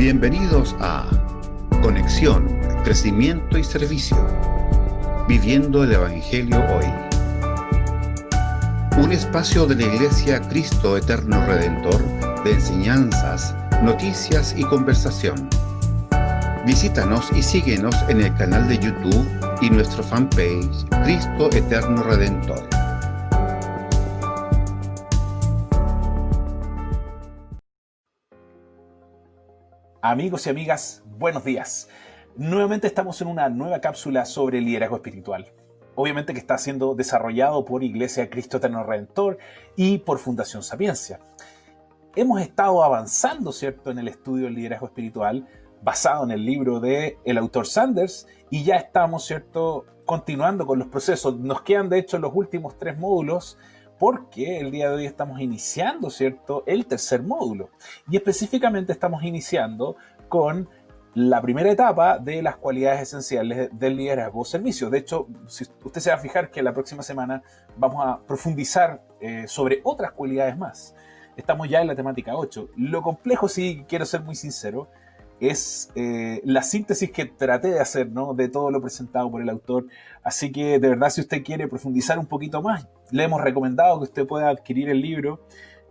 Bienvenidos a Conexión, Crecimiento y Servicio. Viviendo el Evangelio hoy. Un espacio de la Iglesia Cristo Eterno Redentor de enseñanzas, noticias y conversación. Visítanos y síguenos en el canal de YouTube y nuestro fanpage Cristo Eterno Redentor. Amigos y amigas, buenos días. Nuevamente estamos en una nueva cápsula sobre liderazgo espiritual. Obviamente que está siendo desarrollado por Iglesia Cristo Eterno Redentor y por Fundación Sapiencia. Hemos estado avanzando, ¿cierto?, en el estudio del liderazgo espiritual basado en el libro del autor Sanders y ya estamos, ¿cierto?, continuando con los procesos. Nos quedan, de hecho, los últimos 3 módulos porque el día de hoy estamos iniciando, ¿cierto?, el tercer módulo. Y específicamente estamos iniciando con la primera etapa de las cualidades esenciales del liderazgo servicio. De hecho, si usted se va a fijar que la próxima semana vamos a profundizar sobre otras cualidades más. Estamos ya en la temática 8. Lo complejo, sí, quiero ser muy sincero, es la síntesis que traté de hacer, ¿no?, de todo lo presentado por el autor. Así que, de verdad, si usted quiere profundizar un poquito más, le hemos recomendado que usted pueda adquirir el libro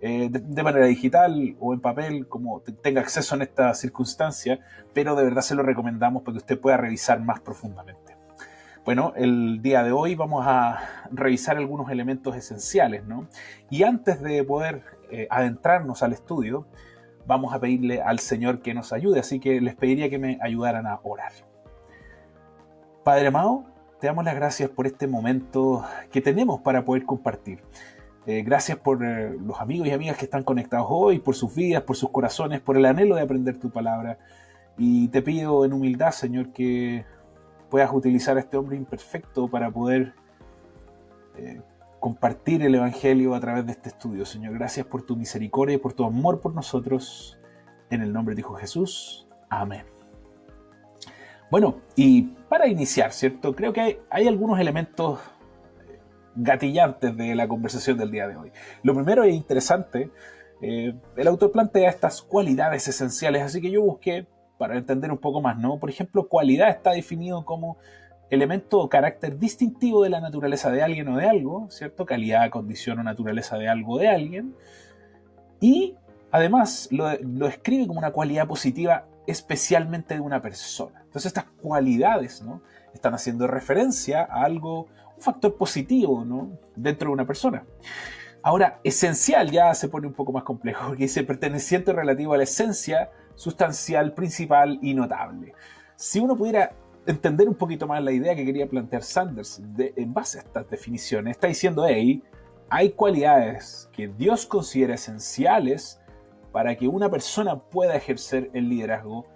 de manera digital o en papel, como tenga acceso en esta circunstancia, pero de verdad se lo recomendamos para que usted pueda revisar más profundamente. Bueno, el día de hoy vamos a revisar algunos elementos esenciales, ¿no? Y antes de poder adentrarnos al estudio, vamos a pedirle al Señor que nos ayude, así que les pediría que me ayudaran a orar. Padre amado, te damos las gracias por este momento que tenemos para poder compartir. Gracias por los amigos y amigas que están conectados hoy, por sus vidas, por sus corazones, por el anhelo de aprender tu palabra. Y te pido en humildad, Señor, que puedas utilizar a este hombre imperfecto para poder compartir el Evangelio a través de este estudio. Señor, gracias por tu misericordia y por tu amor por nosotros. En el nombre de Hijo Jesús. Amén. Bueno, y para iniciar, ¿cierto?, creo que hay algunos elementos gatillantes de la conversación del día de hoy. Lo primero es interesante. El autor plantea estas cualidades esenciales, así que yo busqué para entender un poco más, ¿no? Por ejemplo, cualidad está definido como elemento o carácter distintivo de la naturaleza de alguien o de algo, ¿cierto? Calidad, condición o naturaleza de algo o de alguien. Y además lo escribe como una cualidad positiva especialmente de una persona. Entonces estas cualidades, ¿no?, están haciendo referencia a algo, un factor positivo, ¿no?, dentro de una persona. Ahora, esencial ya se pone un poco más complejo, que dice perteneciente o relativo a la esencia sustancial, principal y notable. Si uno pudiera entender un poquito más la idea que quería plantear Sanders en base a estas definiciones, está diciendo, hey, hay cualidades que Dios considera esenciales para que una persona pueda ejercer el liderazgo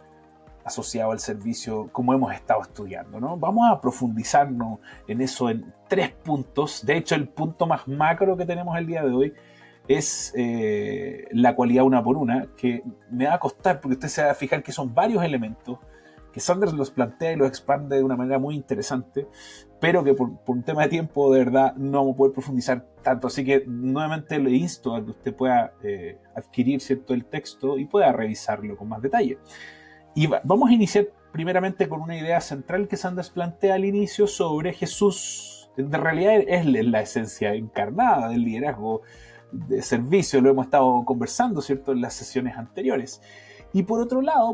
asociado al servicio, como hemos estado estudiando, ¿no? Vamos a profundizarnos en eso en 3 puntos. De hecho, el punto más macro que tenemos el día de hoy es la cualidad una por una, que me va a costar, porque usted se va a fijar que son varios elementos, que Sanders los plantea y los expande de una manera muy interesante, pero que por un tema de tiempo, de verdad, no vamos a poder profundizar tanto. Así que nuevamente le insto a que usted pueda adquirir, ¿cierto?, el texto y pueda revisarlo con más detalle. Y vamos a iniciar primeramente con una idea central que Sanders plantea al inicio sobre Jesús. En realidad es la esencia encarnada del liderazgo de servicio, lo hemos estado conversando, ¿cierto?, en las sesiones anteriores. Y por otro lado,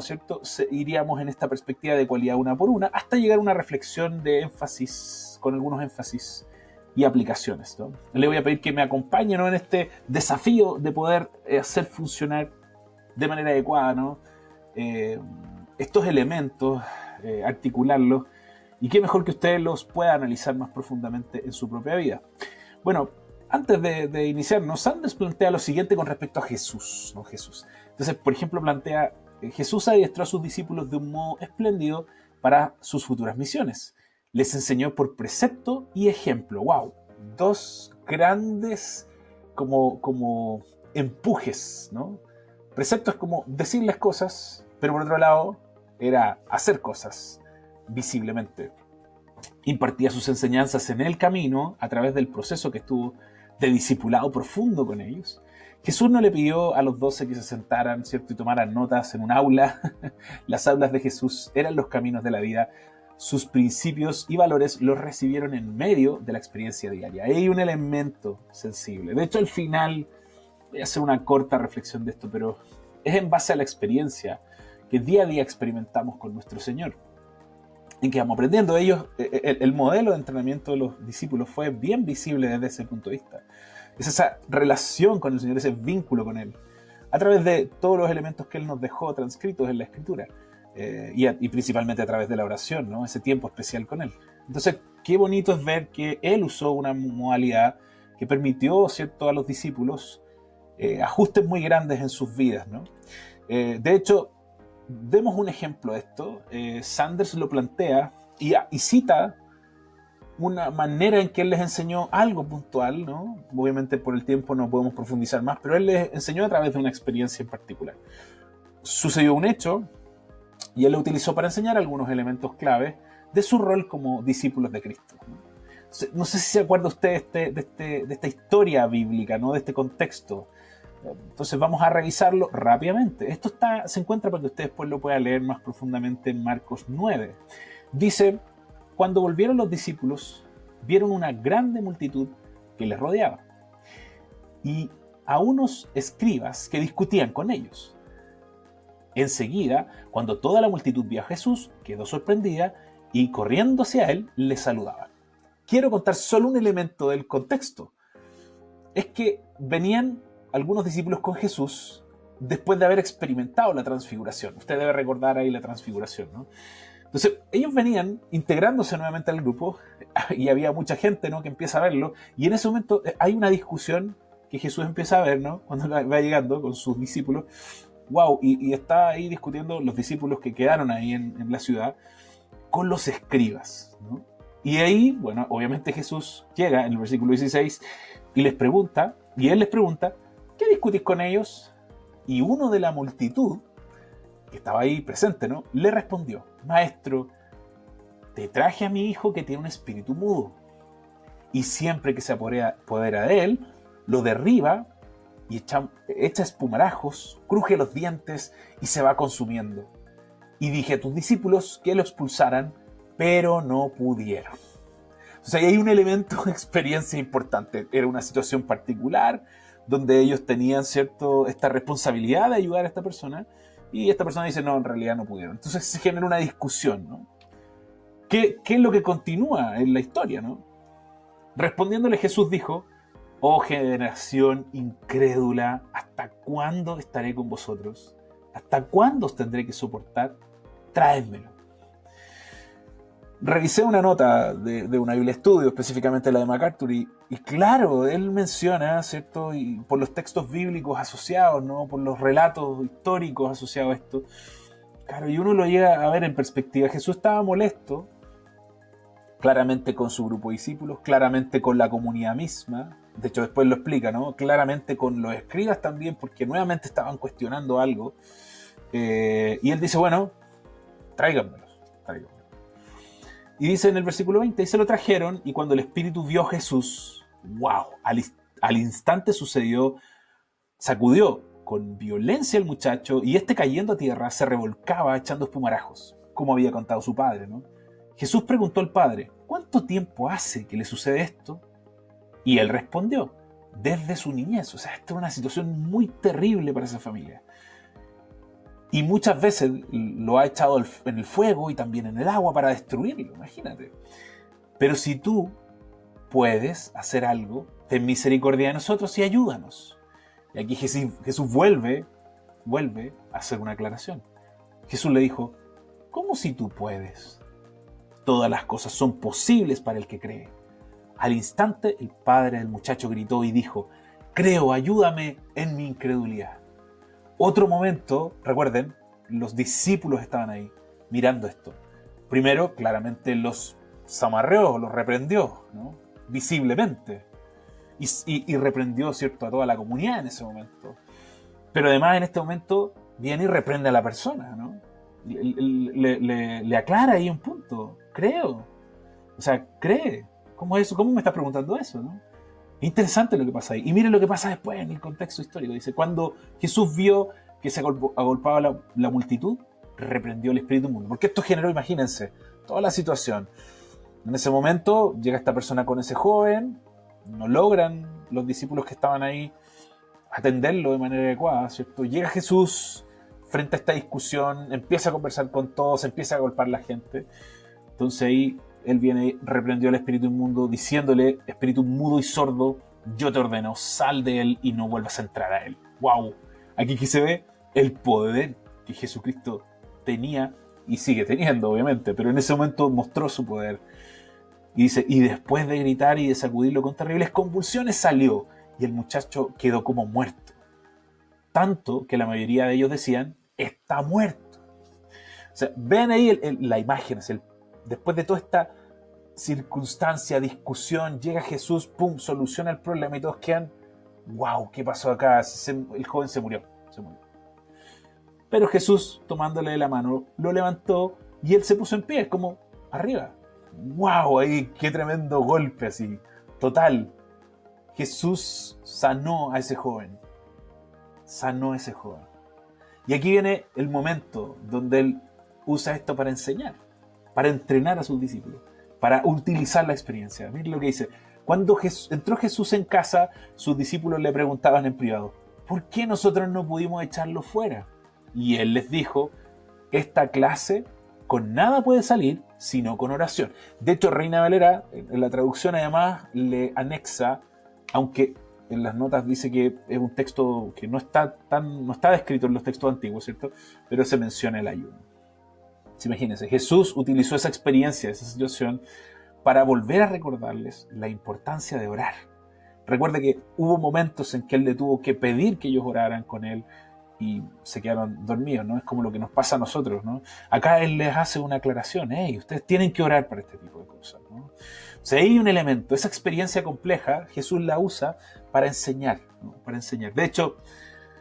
¿cierto?, iríamos en esta perspectiva de cualidad una por una hasta llegar a una reflexión de énfasis, con algunos énfasis y aplicaciones, ¿no? Le voy a pedir que me acompañe, ¿no?, en este desafío de poder hacer funcionar de manera adecuada, ¿no?, estos elementos, articularlos, y qué mejor que ustedes los puedan analizar más profundamente en su propia vida. Bueno, antes de iniciarnos, Sanders plantea lo siguiente con respecto a Jesús, ¿no? Jesús. Entonces, por ejemplo, plantea, Jesús adiestró a sus discípulos de un modo espléndido para sus futuras misiones. Les enseñó por precepto y ejemplo. ¡Wow! 2 grandes como empujes, ¿no? Precepto es como decirles cosas, pero por otro lado era hacer cosas visiblemente. Impartía sus enseñanzas en el camino a través del proceso que estuvo de discipulado profundo con ellos. Jesús no le pidió a los 12 que se sentaran, ¿cierto?, y tomaran notas en un aula. Las aulas de Jesús eran los caminos de la vida. Sus principios y valores los recibieron en medio de la experiencia diaria. Hay un elemento sensible. De hecho, al final, voy a hacer una corta reflexión de esto, pero es en base a la experiencia que día a día experimentamos con nuestro Señor, en que vamos aprendiendo. El modelo de entrenamiento de los discípulos fue bien visible desde ese punto de vista. Es esa relación con el Señor, ese vínculo con Él, a través de todos los elementos que Él nos dejó transcritos en la Escritura, y principalmente a través de la oración, ¿no? Ese tiempo especial con Él. Entonces, qué bonito es ver que Él usó una modalidad que permitió, ¿cierto?, a los discípulos ajustes muy grandes en sus vidas, ¿no? De hecho, demos un ejemplo de esto. Sanders lo plantea y cita una manera en que él les enseñó algo puntual, ¿no? Obviamente por el tiempo no podemos profundizar más, pero él les enseñó a través de una experiencia en particular. Sucedió un hecho y él lo utilizó para enseñar algunos elementos claves de su rol como discípulos de Cristo. No sé si se acuerda usted de esta historia bíblica, ¿no?, de este contexto. Entonces vamos a revisarlo rápidamente. Esto se encuentra para que usted después lo pueda leer más profundamente en Marcos 9. Dice: cuando volvieron los discípulos, vieron una grande multitud que les rodeaba y a unos escribas que discutían con ellos. Enseguida, cuando toda la multitud vio a Jesús, quedó sorprendida y corriendo hacia él, le saludaban. Quiero contar solo un elemento del contexto. Es que venían algunos discípulos con Jesús después de haber experimentado la transfiguración. Usted debe recordar ahí la transfiguración, ¿no? Entonces, ellos venían integrándose nuevamente al grupo y había mucha gente, ¿no?, que empieza a verlo, y en ese momento hay una discusión que Jesús empieza a ver, ¿no?, cuando va llegando con sus discípulos. ¡Wow! Y está ahí discutiendo los discípulos que quedaron ahí en la ciudad con los escribas, ¿no? Y ahí, bueno, obviamente Jesús llega en el versículo 16 y él les pregunta, ¿qué discutís con ellos? Y uno de la multitud que estaba ahí presente, ¿no?, le respondió: Maestro, te traje a mi hijo que tiene un espíritu mudo, y siempre que se apodera de él, lo derriba y echa espumarajos, cruje los dientes y se va consumiendo. Y dije a tus discípulos que lo expulsaran, pero no pudieron. Entonces ahí hay un elemento de experiencia importante. Era una situación particular donde ellos tenían esta responsabilidad de ayudar a esta persona, y esta persona dice: no, en realidad no pudieron. Entonces se genera una discusión, ¿no? ¿Qué es lo que continúa en la historia, ¿no? Respondiéndole, Jesús dijo: oh generación incrédula, ¿hasta cuándo estaré con vosotros? ¿Hasta cuándo os tendré que soportar? Traédmelo. Revisé una nota de una Biblia Estudio, específicamente la de MacArthur, y claro, él menciona, ¿cierto?, y por los textos bíblicos asociados, ¿no?, por los relatos históricos asociados a esto, claro, y uno lo llega a ver en perspectiva. Jesús estaba molesto, claramente con su grupo de discípulos, claramente con la comunidad misma. De hecho, después lo explica, ¿no?, claramente con los escribas también, porque nuevamente estaban cuestionando algo. Y él dice: bueno, tráiganmelos. Y dice en el versículo 20, y se lo trajeron, y cuando el Espíritu vio a Jesús, ¡wow!, al instante sacudió con violencia al muchacho, y este, cayendo a tierra, se revolcaba echando espumarajos, como había contado su padre, ¿no? Jesús preguntó al padre: ¿cuánto tiempo hace que le sucede esto? Y él respondió: desde su niñez. O sea, esta es una situación muy terrible para esa familia. Y muchas veces lo ha echado en el fuego y también en el agua para destruirlo, imagínate. Pero si tú puedes hacer algo, ten misericordia de nosotros y ayúdanos. Y aquí Jesús vuelve a hacer una aclaración. Jesús le dijo: ¿cómo si tú puedes? Todas las cosas son posibles para el que cree. Al instante el padre del muchacho gritó y dijo: creo, ayúdame en mi incredulidad. Otro momento, recuerden, los discípulos estaban ahí mirando esto. Primero, claramente los zamarreó, los reprendió, ¿no?, visiblemente. Y reprendió, ¿cierto?, a toda la comunidad en ese momento. Pero además en este momento viene y reprende a la persona, ¿no? Le aclara ahí un punto. Creo. O sea, cree. ¿Cómo es eso? ¿Cómo me estás preguntando eso, no? Interesante lo que pasa ahí. Y miren lo que pasa después en el contexto histórico. Dice, cuando Jesús vio que se agolpaba la multitud, reprendió el espíritu inmundo. Porque esto generó, imagínense, toda la situación. En ese momento llega esta persona con ese joven, no logran los discípulos que estaban ahí atenderlo de manera adecuada, ¿cierto? Llega Jesús frente a esta discusión, empieza a conversar con todos, empieza a golpear a la gente. Entonces ahí él viene, reprendió al espíritu inmundo, diciéndole, espíritu mudo y sordo, yo te ordeno, sal de él y no vuelvas a entrar a él. ¡Wow! Aquí que se ve el poder que Jesucristo tenía y sigue teniendo, obviamente, pero en ese momento mostró su poder. Y dice, y después de gritar y de sacudirlo con terribles convulsiones, salió, y el muchacho quedó como muerto. Tanto que la mayoría de ellos decían, está muerto. O sea, vean ahí la imagen, después de toda esta circunstancia, discusión, llega Jesús, pum, soluciona el problema y todos quedan, wow, ¿qué pasó acá? El joven se murió. Pero Jesús, tomándole de la mano, lo levantó y él se puso en pie, como arriba. ¡Wow! Ahí qué tremendo golpe así. Total. Jesús sanó a ese joven. Sanó a ese joven. Y aquí viene el momento donde él usa esto para enseñar, para entrenar a sus discípulos, para utilizar la experiencia. Miren lo que dice. Cuando entró Jesús en casa, sus discípulos le preguntaban en privado, ¿por qué nosotros no pudimos echarlo fuera? Y él les dijo, esta clase con nada puede salir sino con oración. De hecho, Reina Valera, en la traducción además, le anexa, aunque en las notas dice que es un texto que no está descrito en los textos antiguos, ¿cierto? Pero se menciona el ayuno. Imagínense, Jesús utilizó esa experiencia, esa situación, para volver a recordarles la importancia de orar. Recuerde que hubo momentos en que él le tuvo que pedir que ellos oraran con él, y se quedaron dormidos, ¿no? Es como lo que nos pasa a nosotros, ¿no? Acá él les hace una aclaración, ustedes tienen que orar para este tipo de cosas, ¿no? O sea, hay un elemento, esa experiencia compleja, Jesús la usa para enseñar, ¿no? Para enseñar. De hecho,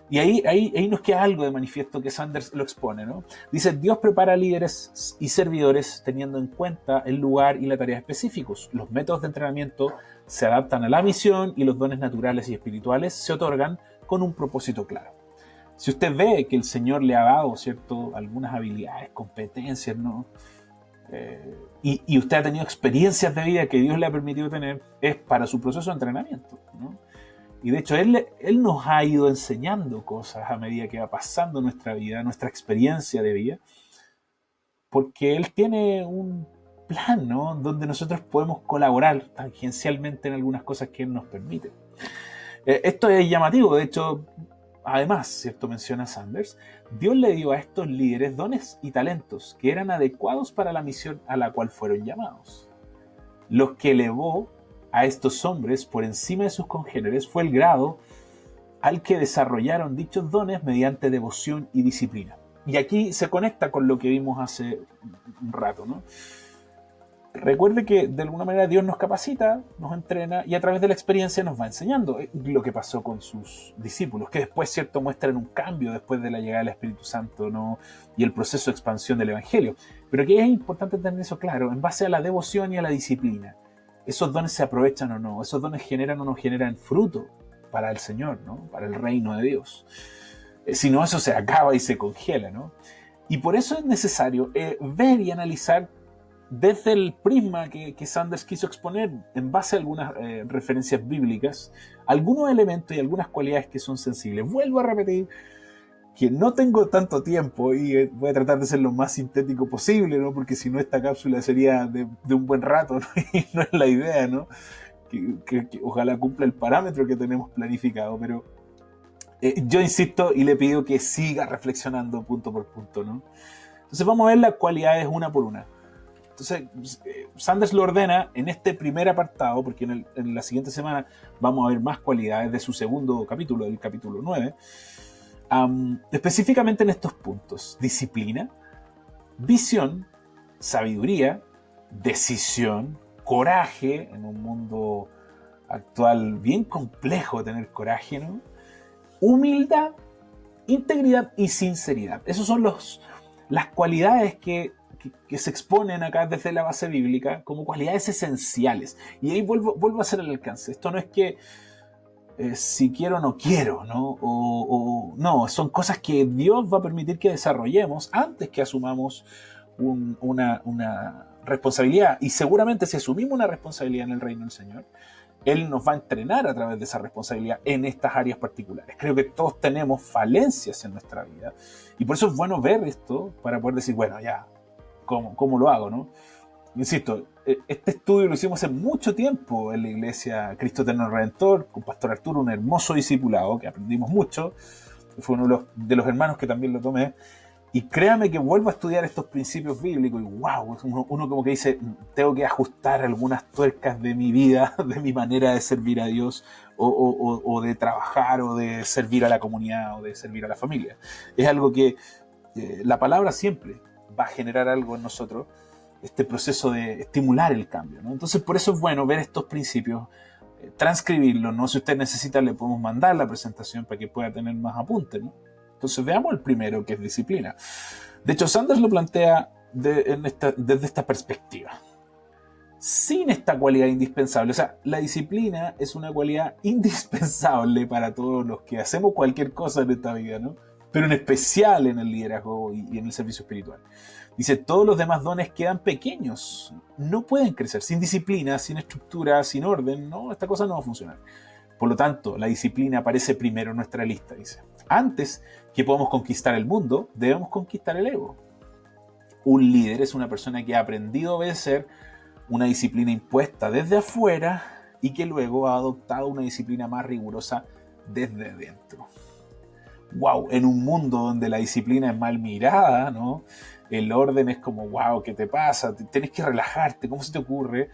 y ahí nos queda algo de manifiesto que Sanders lo expone, ¿no? Dice, Dios prepara líderes y servidores teniendo en cuenta el lugar y la tarea específicos. Los métodos de entrenamiento se adaptan a la misión y los dones naturales y espirituales se otorgan con un propósito claro. Si usted ve que el Señor le ha dado, ¿cierto?, algunas habilidades, competencias, ¿no? Y usted ha tenido experiencias de vida que Dios le ha permitido tener, es para su proceso de entrenamiento, ¿no? Y de hecho, Él nos ha ido enseñando cosas a medida que va pasando nuestra vida, nuestra experiencia de vida, porque Él tiene un plan, ¿no?, donde nosotros podemos colaborar tangencialmente en algunas cosas que Él nos permite. Esto es llamativo, de hecho. Además, ¿cierto?, menciona Sanders, Dios le dio a estos líderes dones y talentos que eran adecuados para la misión a la cual fueron llamados. Lo que elevó a estos hombres por encima de sus congéneres fue el grado al que desarrollaron dichos dones mediante devoción y disciplina. Y aquí se conecta con lo que vimos hace un rato, ¿no? Recuerde que de alguna manera Dios nos capacita, nos entrena y a través de la experiencia nos va enseñando lo que pasó con sus discípulos, que después, ¿cierto?, muestran un cambio después de la llegada del Espíritu Santo, ¿no?, y el proceso de expansión del Evangelio. Pero que es importante tener eso claro, en base a la devoción y a la disciplina. ¿Esos dones se aprovechan o no? ¿Esos dones generan o no generan fruto para el Señor, ¿no?, para el reino de Dios? Si no, eso se acaba y se congela, ¿no? Y por eso es necesario ver y analizar desde el prisma que Sanders quiso exponer, en base a algunas referencias bíblicas, algunos elementos y algunas cualidades que son sensibles. Vuelvo a repetir que no tengo tanto tiempo y voy a tratar de ser lo más sintético posible, ¿no?, porque si no esta cápsula sería de un buen rato, ¿no? Y no es la idea, ¿no?, que ojalá cumpla el parámetro que tenemos planificado, pero yo insisto y le pido que siga reflexionando punto por punto, ¿no? Entonces vamos a ver las cualidades una por una. Entonces, Sanders lo ordena en este primer apartado, porque en la siguiente semana vamos a ver más cualidades de su segundo capítulo, del capítulo 9, específicamente en estos puntos: disciplina, visión, sabiduría, decisión, coraje, en un mundo actual bien complejo tener coraje, ¿no?, humildad, integridad y sinceridad. Esas son las cualidades que que se exponen acá desde la base bíblica como cualidades esenciales. Y ahí vuelvo a hacer el alcance. Esto no es que si quiero o no quiero, ¿no? No, son cosas que Dios va a permitir que desarrollemos antes que asumamos una responsabilidad. Y seguramente si asumimos una responsabilidad en el reino del Señor, Él nos va a entrenar a través de esa responsabilidad en estas áreas particulares. Creo que todos tenemos falencias en nuestra vida y por eso es bueno ver esto para poder decir, bueno, ya, ¿cómo lo hago, no? Insisto, este estudio lo hicimos hace mucho tiempo en la iglesia Cristo Eterno Redentor, con Pastor Arturo, un hermoso discipulado que aprendimos mucho. Fue uno de los hermanos que también lo tomé. Y créame que vuelvo a estudiar estos principios bíblicos y wow, uno como que dice, tengo que ajustar algunas tuercas de mi vida, de mi manera de servir a Dios o de trabajar o de servir a la comunidad o de servir a la familia. Es algo que la palabra siempre va a generar algo en nosotros, este proceso de estimular el cambio, ¿no? Entonces por eso es bueno ver estos principios, transcribirlos, ¿no? Si usted necesita le podemos mandar la presentación para que pueda tener más apuntes, ¿no? Entonces veamos el primero, que es disciplina. De hecho, Sanders lo plantea desde esta perspectiva. Sin esta cualidad indispensable, o sea, la disciplina es una cualidad indispensable para todos los que hacemos cualquier cosa en esta vida, ¿no? Pero en especial en el liderazgo y en el servicio espiritual. Dice, todos los demás dones quedan pequeños, no pueden crecer. Sin disciplina, sin estructura, sin orden, no, esta cosa no va a funcionar. Por lo tanto, la disciplina aparece primero en nuestra lista, dice. Antes que podamos conquistar el mundo, debemos conquistar el ego. Un líder es una persona que ha aprendido a obedecer una disciplina impuesta desde afuera y que luego ha adoptado una disciplina más rigurosa desde dentro. Wow, en un mundo donde la disciplina es mal mirada, ¿no? El orden es como, wow, ¿qué te pasa? Tienes que relajarte, ¿cómo se te ocurre?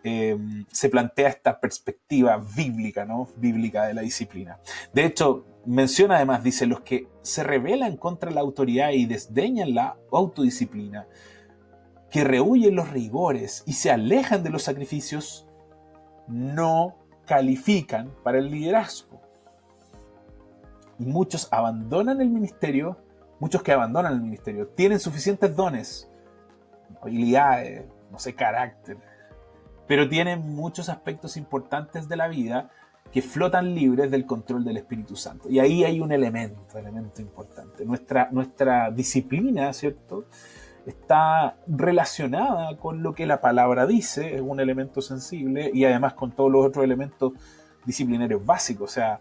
Se plantea esta perspectiva bíblica, ¿no? Bíblica de la disciplina. De hecho, menciona además, dice, los que se rebelan contra la autoridad y desdeñan la autodisciplina, que rehuyen los rigores y se alejan de los sacrificios, no califican para el liderazgo. Y muchos que abandonan el ministerio tienen suficientes dones, habilidades, no sé, carácter, pero tienen muchos aspectos importantes de la vida que flotan libres del control del Espíritu Santo. Y ahí hay un elemento importante. Nuestra disciplina, ¿cierto?, está relacionada con lo que la palabra dice, es un elemento sensible, y además con todos los otros elementos disciplinarios básicos. O sea,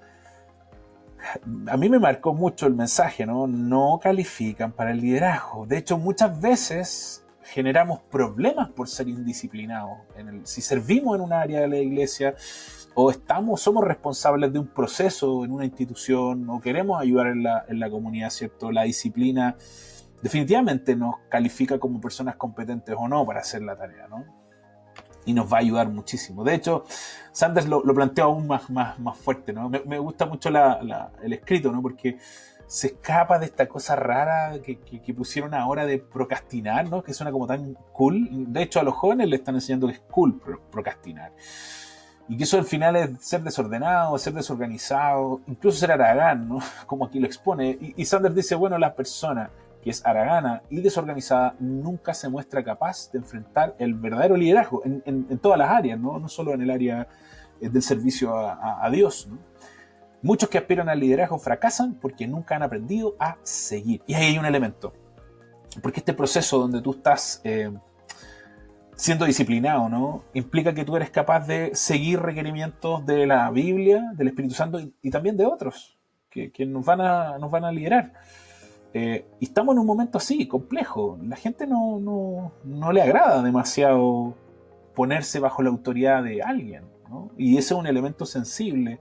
a mí me marcó mucho el mensaje, ¿no? No califican para el liderazgo. De hecho, muchas veces generamos problemas por ser indisciplinados. Si servimos en un área de la iglesia o somos responsables de un proceso en una institución o queremos ayudar en la comunidad, ¿cierto? La disciplina definitivamente nos califica como personas competentes o no para hacer la tarea, ¿no? Y nos va a ayudar muchísimo. De hecho, Sanders lo planteó aún más fuerte, ¿no? Me gusta mucho el escrito, ¿no? Porque se escapa de esta cosa rara que pusieron ahora de procrastinar, ¿no? Que suena como tan cool. De hecho, a los jóvenes le están enseñando que es cool procrastinar. Y que eso al final es ser desordenado, ser desorganizado, incluso ser haragán, ¿no? Como aquí lo expone. Y Sanders dice, bueno, la persona que es haragana y desorganizada nunca se muestra capaz de enfrentar el verdadero liderazgo en todas las áreas, ¿no? No solo en el área del servicio a Dios, ¿no? Muchos que aspiran al liderazgo fracasan porque nunca han aprendido a seguir. Y ahí hay un elemento. Porque este proceso donde tú estás siendo disciplinado, ¿no?, implica que tú eres capaz de seguir requerimientos de la Biblia, del Espíritu Santo y también de otros que nos van a liderar. Y estamos en un momento así, complejo. La gente no le agrada demasiado ponerse bajo la autoridad de alguien, ¿no? Y ese es un elemento sensible,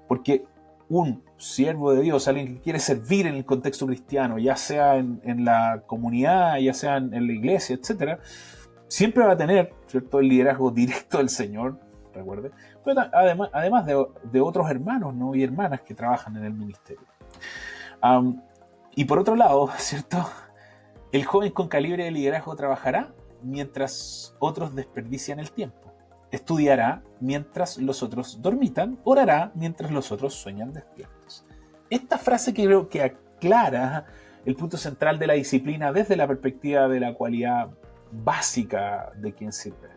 porque un siervo de Dios, alguien que quiere servir en el contexto cristiano, ya sea en la comunidad, ya sea en la iglesia, etc., siempre va a tener, ¿cierto?, el liderazgo directo del Señor, recuerde, pero además de otros hermanos, ¿no?, y hermanas que trabajan en el ministerio. Y por otro lado, ¿cierto?, el joven con calibre de liderazgo trabajará mientras otros desperdician el tiempo. Estudiará mientras los otros dormitan, orará mientras los otros sueñan despiertos. Esta frase creo que aclara el punto central de la disciplina desde la perspectiva de la cualidad básica de quien sirve.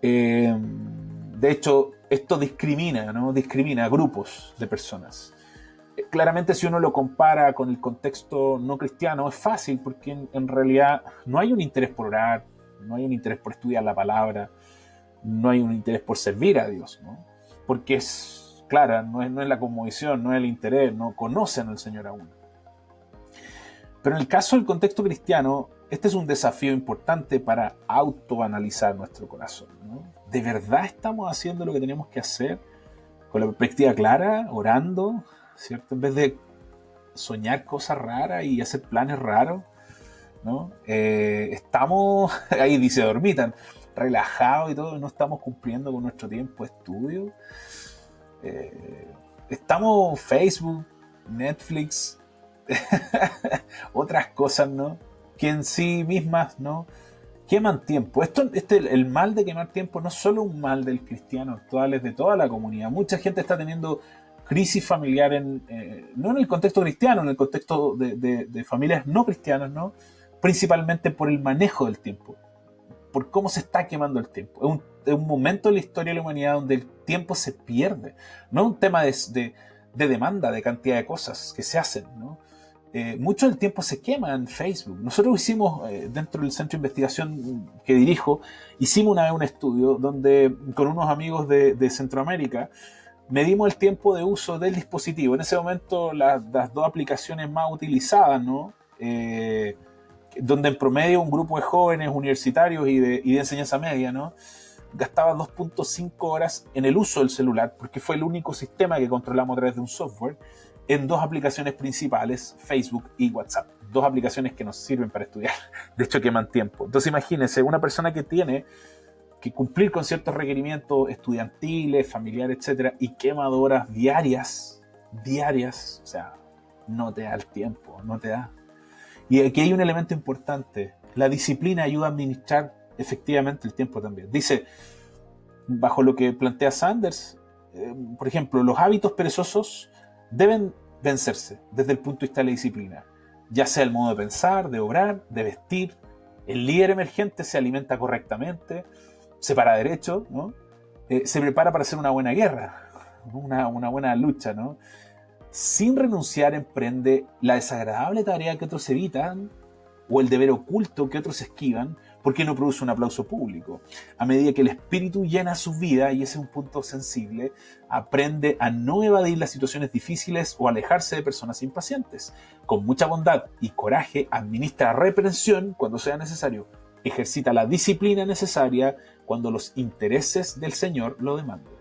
De hecho, esto discrimina, ¿no? Discrimina a grupos de personas. Claramente, si uno lo compara con el contexto no cristiano, es fácil porque en realidad no hay un interés por orar, no hay un interés por estudiar la palabra, no hay un interés por servir a Dios, ¿no? Porque es clara, no es la cosmovisión, no es el interés, no conocen al Señor aún. Pero en el caso del contexto cristiano, este es un desafío importante para autoanalizar nuestro corazón, ¿no? ¿De verdad estamos haciendo lo que tenemos que hacer? Con la perspectiva clara, orando, ¿cierto? En vez de soñar cosas raras y hacer planes raros, ¿no? Estamos, ahí dice Dormitan, relajados y todo, no estamos cumpliendo con nuestro tiempo de estudio. Estamos Facebook, Netflix, otras cosas, ¿no? Que en sí mismas, ¿no? Queman tiempo. El mal de quemar tiempo no es solo un mal del cristiano actual, es de toda la comunidad. Mucha gente está teniendo crisis familiar, no en el contexto cristiano, en el contexto de familias no cristianas, ¿no? Principalmente por el manejo del tiempo, por cómo se está quemando el tiempo. Es un momento en la historia de la humanidad donde el tiempo se pierde. No es un tema de demanda, de cantidad de cosas que se hacen, ¿no? Mucho del tiempo se quema en Facebook. Nosotros hicimos, dentro del centro de investigación que dirijo, hicimos una vez un estudio donde con unos amigos de Centroamérica medimos el tiempo de uso del dispositivo. En ese momento las dos aplicaciones más utilizadas, ¿no? Donde en promedio un grupo de jóvenes universitarios y de enseñanza media, ¿no? Gastaba 2.5 horas en el uso del celular, porque fue el único sistema que controlamos a través de un software, en dos aplicaciones principales, Facebook y WhatsApp. Dos aplicaciones que nos sirven para estudiar, de hecho queman tiempo. Entonces imagínense, una persona que tiene que cumplir con ciertos requerimientos estudiantiles, familiares, etcétera, y quema 2 horas diarias, o sea, no te da el tiempo, no te da. Y aquí hay un elemento importante, la disciplina ayuda a administrar efectivamente el tiempo también. Dice, bajo lo que plantea Sanders, por ejemplo, los hábitos perezosos deben vencerse desde el punto de vista de la disciplina, ya sea el modo de pensar, de obrar, de vestir. El líder emergente se alimenta correctamente, se para derecho, ¿no? Se prepara para hacer una buena guerra, una buena lucha, ¿no? Sin renunciar emprende la desagradable tarea que otros evitan o el deber oculto que otros esquivan porque no produce un aplauso público. A medida que el espíritu llena su vida, y ese es un punto sensible, aprende a no evadir las situaciones difíciles o alejarse de personas impacientes. Con mucha bondad y coraje administra reprensión cuando sea necesario. Ejercita la disciplina necesaria cuando los intereses del Señor lo demanden.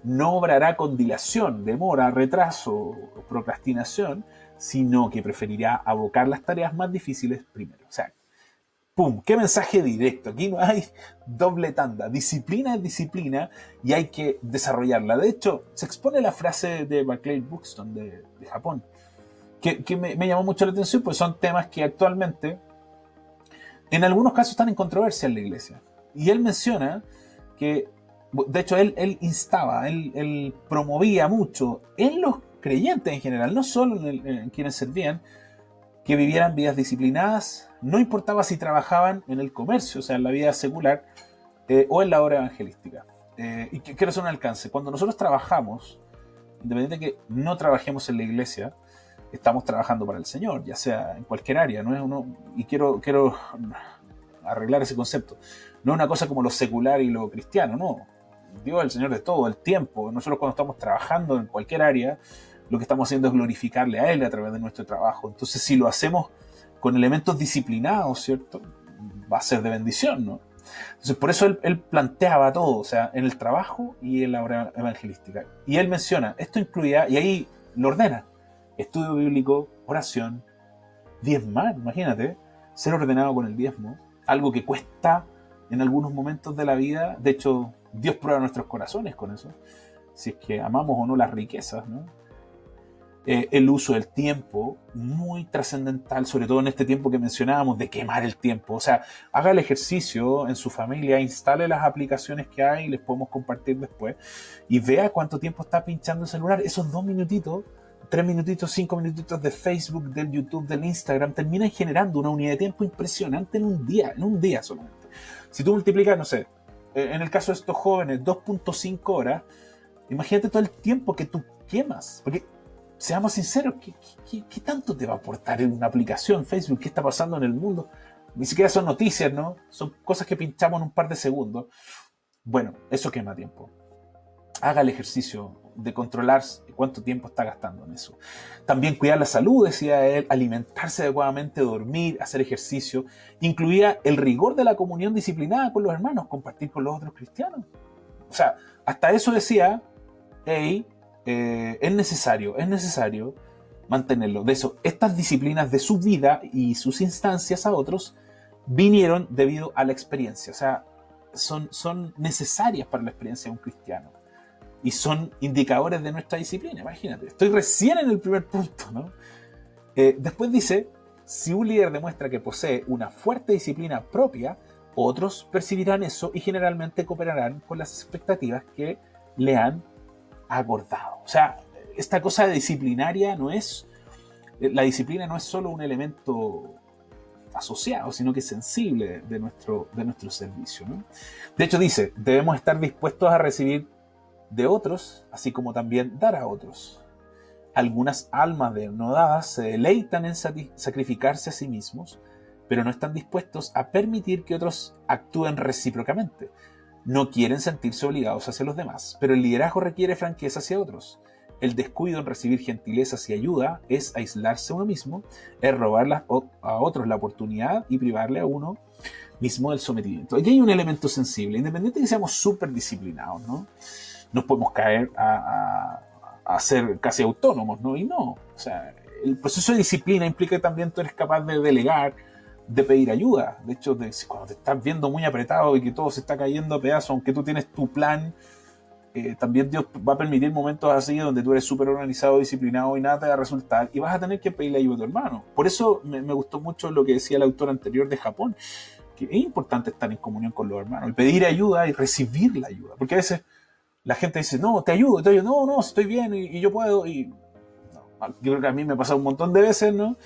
No obrará con dilación, demora, retraso o procrastinación, sino que preferirá abocar las tareas más difíciles primero. O sea, ¡pum! ¡Qué mensaje directo! Aquí no hay doble tanda. Disciplina es disciplina y hay que desarrollarla. De hecho, se expone la frase de Barclay Buxton de Japón, que me llamó mucho la atención, pues son temas que actualmente, en algunos casos, están en controversia en la iglesia. Y él menciona que, de hecho, él instaba, él promovía mucho en los creyentes en general, no solo en quienes servían, que vivieran vidas disciplinadas, no importaba si trabajaban en el comercio, o sea, en la vida secular, o en la obra evangelística. Y quiero hacer un alcance. Cuando nosotros trabajamos, independientemente de que no trabajemos en la iglesia, estamos trabajando para el Señor, ya sea en cualquier área, no es uno, y quiero arreglar ese concepto. No es una cosa como lo secular y lo cristiano, no. Dios es el Señor de todo el tiempo. Nosotros cuando estamos trabajando en cualquier área, lo que estamos haciendo es glorificarle a Él a través de nuestro trabajo. Entonces, si lo hacemos con elementos disciplinados, ¿cierto? Va a ser de bendición, ¿no? Entonces, por eso él planteaba todo, o sea, en el trabajo y en la obra evangelística. Y él menciona, esto incluía, y ahí lo ordena, estudio bíblico, oración, diezmar, imagínate, ser ordenado con el diezmo, algo que cuesta en algunos momentos de la vida. De hecho, Dios prueba nuestros corazones con eso, si es que amamos o no las riquezas, ¿no? El uso del tiempo, muy trascendental, sobre todo en este tiempo que mencionábamos, de quemar el tiempo. O sea, haga el ejercicio en su familia, instale las aplicaciones que hay, les podemos compartir después, y vea cuánto tiempo está pinchando el celular. Esos 2 minutitos 3 minutitos, 5 minutitos de Facebook, del YouTube, del Instagram, terminan generando una unidad de tiempo impresionante en un día solamente. Si tú multiplicas, no sé, en el caso de estos jóvenes, 2.5 horas, imagínate todo el tiempo que tú quemas. Porque, seamos sinceros, ¿qué tanto te va a aportar en una aplicación Facebook? ¿Qué está pasando en el mundo? Ni siquiera son noticias, ¿no? Son cosas que pinchamos en un par de segundos. Bueno, eso quema tiempo. Haga el ejercicio de controlar cuánto tiempo está gastando en eso. También cuidar la salud, decía él, alimentarse adecuadamente, dormir, hacer ejercicio. Incluía el rigor de la comunión disciplinada con los hermanos, compartir con los otros cristianos. O sea, hasta eso decía, hey, es necesario mantenerlo. De eso, estas disciplinas de su vida y sus instancias a otros vinieron debido a la experiencia. O sea, son necesarias para la experiencia de un cristiano. Y son indicadores de nuestra disciplina, imagínate. Estoy recién en el primer punto, ¿no? Después dice, si un líder demuestra que posee una fuerte disciplina propia, otros percibirán eso y generalmente cooperarán con las expectativas que le han acordado. O sea, esta cosa disciplinaria no es... La disciplina no es solo un elemento asociado, sino que es sensible de nuestro servicio, ¿no? De hecho dice, debemos estar dispuestos a recibir de otros, así como también dar a otros. Algunas almas denodadas se deleitan en sacrificarse a sí mismos, pero no están dispuestos a permitir que otros actúen recíprocamente. No quieren sentirse obligados hacia los demás, pero el liderazgo requiere franqueza hacia otros. El descuido en recibir gentilezas y ayuda es aislarse a uno mismo, es robar a otros la oportunidad y privarle a uno mismo del sometimiento. Aquí hay un elemento sensible, independiente de que seamos súper disciplinados, ¿no? Nos podemos caer a ser casi autónomos, ¿no? Y no. O sea, el proceso de disciplina implica que también tú eres capaz de delegar, de pedir ayuda. De hecho, cuando te estás viendo muy apretado y que todo se está cayendo a pedazos, aunque tú tienes tu plan, también Dios va a permitir momentos así donde tú eres súper organizado, disciplinado y nada te va a resultar y vas a tener que pedirle ayuda a tu hermano. Por eso me gustó mucho lo que decía el autor anterior de Japón, que es importante estar en comunión con los hermanos, el pedir ayuda y recibir la ayuda. Porque a veces la gente dice, no, te ayudo, no, estoy bien y yo puedo. Y no, yo creo que a mí me ha pasado un montón de veces, ¿no?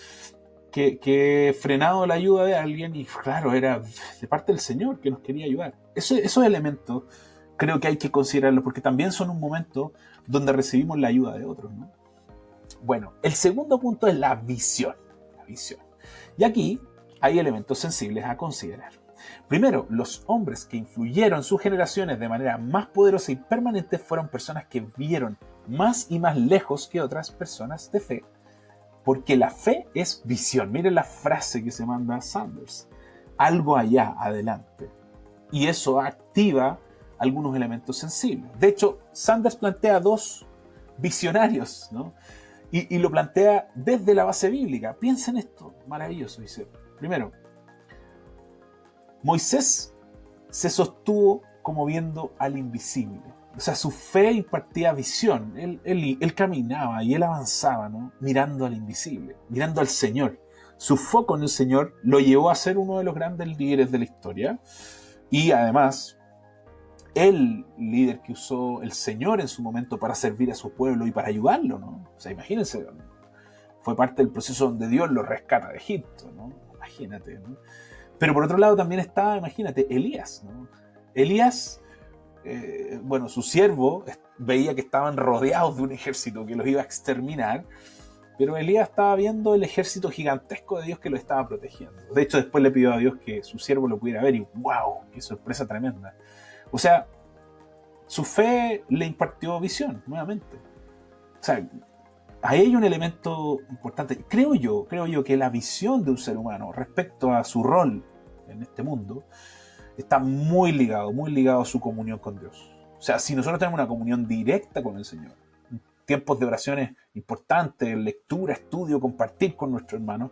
Que he frenado la ayuda de alguien y claro, era de parte del Señor que nos quería ayudar. Esos elementos creo que hay que considerarlos porque también son un momento donde recibimos la ayuda de otros, ¿no? Bueno, el segundo punto es la visión. La visión. Y aquí hay elementos sensibles a considerar. Primero, los hombres que influyeron en sus generaciones de manera más poderosa y permanente fueron personas que vieron más y más lejos que otras personas de fe, porque la fe es visión. Miren la frase que se manda Sanders. Algo allá, adelante. Y eso activa algunos elementos sensibles. De hecho, Sanders plantea dos visionarios, ¿no? Y lo plantea desde la base bíblica. Piensa en esto, maravilloso. Dice, primero, Moisés se sostuvo como viendo al invisible. O sea, su fe impartía visión. Él caminaba y él avanzaba, ¿no? Mirando al invisible, mirando al Señor. Su foco en el Señor lo llevó a ser uno de los grandes líderes de la historia. Y además, el líder que usó el Señor en su momento para servir a su pueblo y para ayudarlo, ¿no? O sea, imagínense, fue parte del proceso donde Dios lo rescata de Egipto, ¿no? Imagínate, ¿no? Pero por otro lado también está, imagínate, Elías, ¿no? Elías, su siervo veía que estaban rodeados de un ejército que los iba a exterminar, pero Elías estaba viendo el ejército gigantesco de Dios que lo estaba protegiendo. De hecho, después le pidió a Dios que su siervo lo pudiera ver y ¡wow! ¡Qué sorpresa tremenda! O sea, su fe le impartió visión, nuevamente. O sea, ahí hay un elemento importante. Creo yo que la visión de un ser humano respecto a su rol en este mundo está muy ligado a su comunión con Dios. O sea, si nosotros tenemos una comunión directa con el Señor, tiempos de oraciones importantes, lectura, estudio, compartir con nuestros hermanos,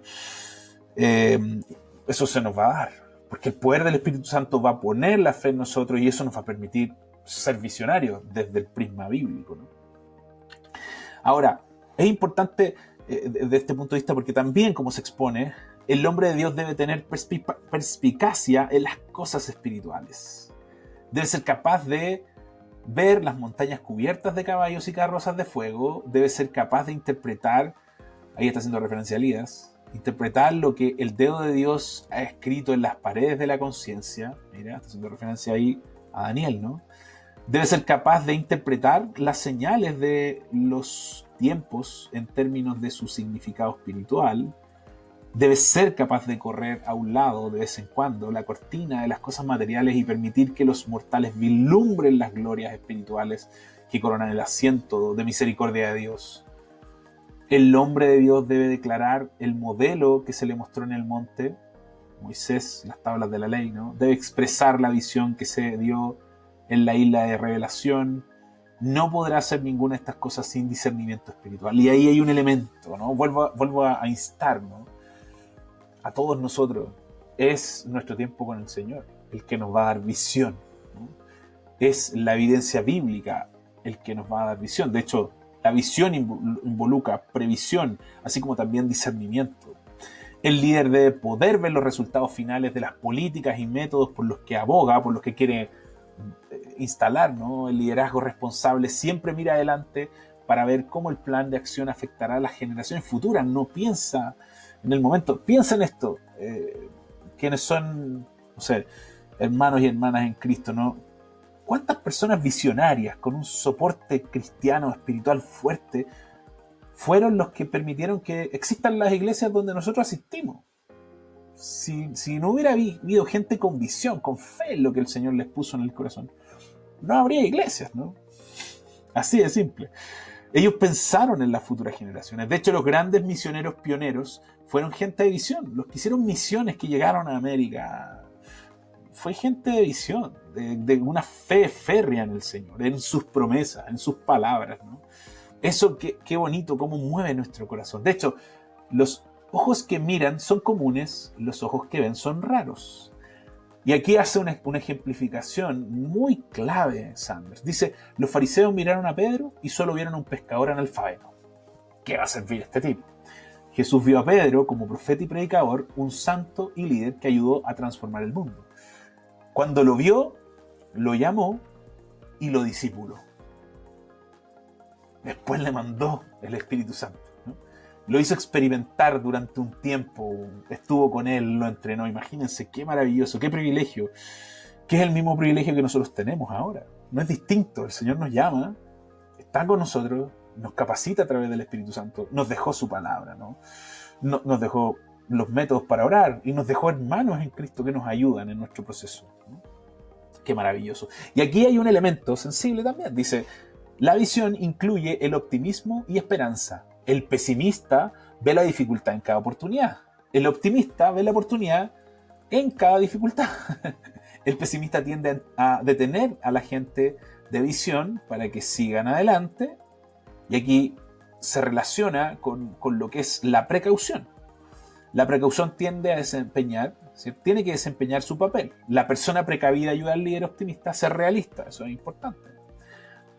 eso se nos va a dar. Porque el poder del Espíritu Santo va a poner la fe en nosotros y eso nos va a permitir ser visionarios desde el prisma bíblico, ¿no? Ahora, es importante desde este punto de vista porque también, como se expone, el hombre de Dios debe tener perspicacia en las cosas espirituales. Debe ser capaz de ver las montañas cubiertas de caballos y carrozas de fuego, debe ser capaz de interpretar, ahí está haciendo referencia a Elías, interpretar lo que el dedo de Dios ha escrito en las paredes de la conciencia. Mira, está haciendo referencia ahí a Daniel, ¿no? Debe ser capaz de interpretar las señales de los tiempos en términos de su significado espiritual. Debe ser capaz de correr a un lado de vez en cuando la cortina de las cosas materiales y permitir que los mortales vislumbren las glorias espirituales que coronan el asiento de misericordia de Dios. El hombre de Dios debe declarar el modelo que se le mostró en el monte, Moisés, las tablas de la ley, ¿no? Debe expresar la visión que se dio en la isla de revelación. No podrá hacer ninguna de estas cosas sin discernimiento espiritual. Y ahí hay un elemento, ¿no? Vuelvo a instar, ¿no? A todos nosotros. Es nuestro tiempo con el Señor el que nos va a dar visión, ¿no? Es la evidencia bíblica el que nos va a dar visión. De hecho, la visión involucra previsión, así como también discernimiento. El líder debe poder ver los resultados finales de las políticas y métodos por los que aboga, por los que quiere instalar, ¿no? El liderazgo responsable siempre mira adelante para ver cómo el plan de acción afectará a las generaciones futuras. No piensa en el momento. Piensa en esto. Quienes son, no sé, hermanos y hermanas en Cristo, ¿no? ¿Cuántas personas visionarias con un soporte cristiano, espiritual fuerte, fueron los que permitieron que existan las iglesias donde nosotros asistimos? Si no hubiera habido gente con visión, con fe en lo que el Señor les puso en el corazón, no habría iglesias, ¿no? Así de simple. Ellos pensaron en las futuras generaciones. De hecho, los grandes misioneros pioneros fueron gente de visión. Los que hicieron misiones que llegaron a América fue gente de visión, de una fe férrea en el Señor, en sus promesas, en sus palabras, ¿no? Eso, qué bonito, cómo mueve nuestro corazón. De hecho, los ojos que miran son comunes, los ojos que ven son raros. Y aquí hace una ejemplificación muy clave, Sanders. Dice, los fariseos miraron a Pedro y solo vieron a un pescador analfabeto. ¿Qué va a servir este tipo? Jesús vio a Pedro como profeta y predicador, un santo y líder que ayudó a transformar el mundo. Cuando lo vio, lo llamó y lo discipuló. Después le mandó el Espíritu Santo, ¿no? Lo hizo experimentar durante un tiempo, estuvo con él, lo entrenó. Imagínense, qué maravilloso, qué privilegio, que es el mismo privilegio que nosotros tenemos ahora. No es distinto, el Señor nos llama, está con nosotros, nos capacita a través del Espíritu Santo, nos dejó su palabra, ¿no? Nos dejó los métodos para orar y nos dejó hermanos en Cristo que nos ayudan en nuestro proceso, ¿no? Qué maravilloso. Y aquí hay un elemento sensible también. Dice, la visión incluye el optimismo y esperanza. El pesimista ve la dificultad en cada oportunidad. El optimista ve la oportunidad en cada dificultad. El pesimista tiende a detener a la gente de visión para que sigan adelante. Y aquí se relaciona con lo que es la precaución. La precaución tiende a desempeñar, ¿sí? Tiene que desempeñar su papel. La persona precavida ayuda al líder optimista a ser realista, eso es importante.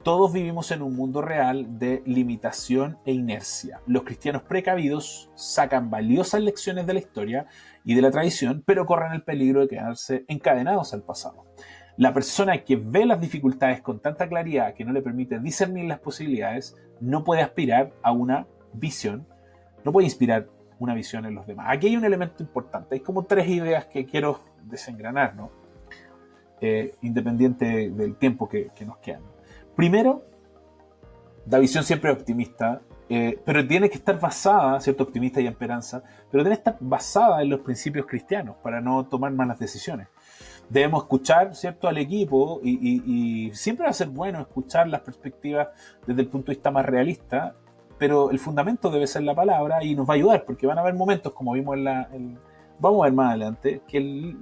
Todos vivimos en un mundo real de limitación e inercia. Los cristianos precavidos sacan valiosas lecciones de la historia y de la tradición, pero corren el peligro de quedarse encadenados al pasado. La persona que ve las dificultades con tanta claridad que no le permite discernir las posibilidades, no puede aspirar a una visión, no puede inspirar una visión en los demás. Aquí hay un elemento importante, hay como 3 ideas que quiero desengranar, ¿no? Independiente del tiempo que nos queda. Primero, la visión siempre es optimista, pero tiene que estar basada, ¿cierto? Optimista y esperanza, pero tiene que estar basada en los principios cristianos para no tomar malas decisiones. Debemos escuchar, ¿cierto?, al equipo y siempre va a ser bueno escuchar las perspectivas desde el punto de vista más realista, pero el fundamento debe ser la palabra y nos va a ayudar, porque van a haber momentos, como vimos vamos a ver más adelante, que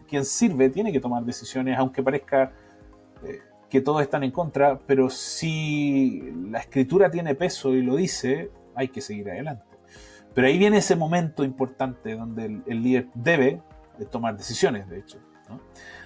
quien sirve tiene que tomar decisiones, aunque parezca que todos están en contra, pero si la escritura tiene peso y lo dice, hay que seguir adelante. Pero ahí viene ese momento importante donde el líder debe tomar decisiones, de hecho, ¿no?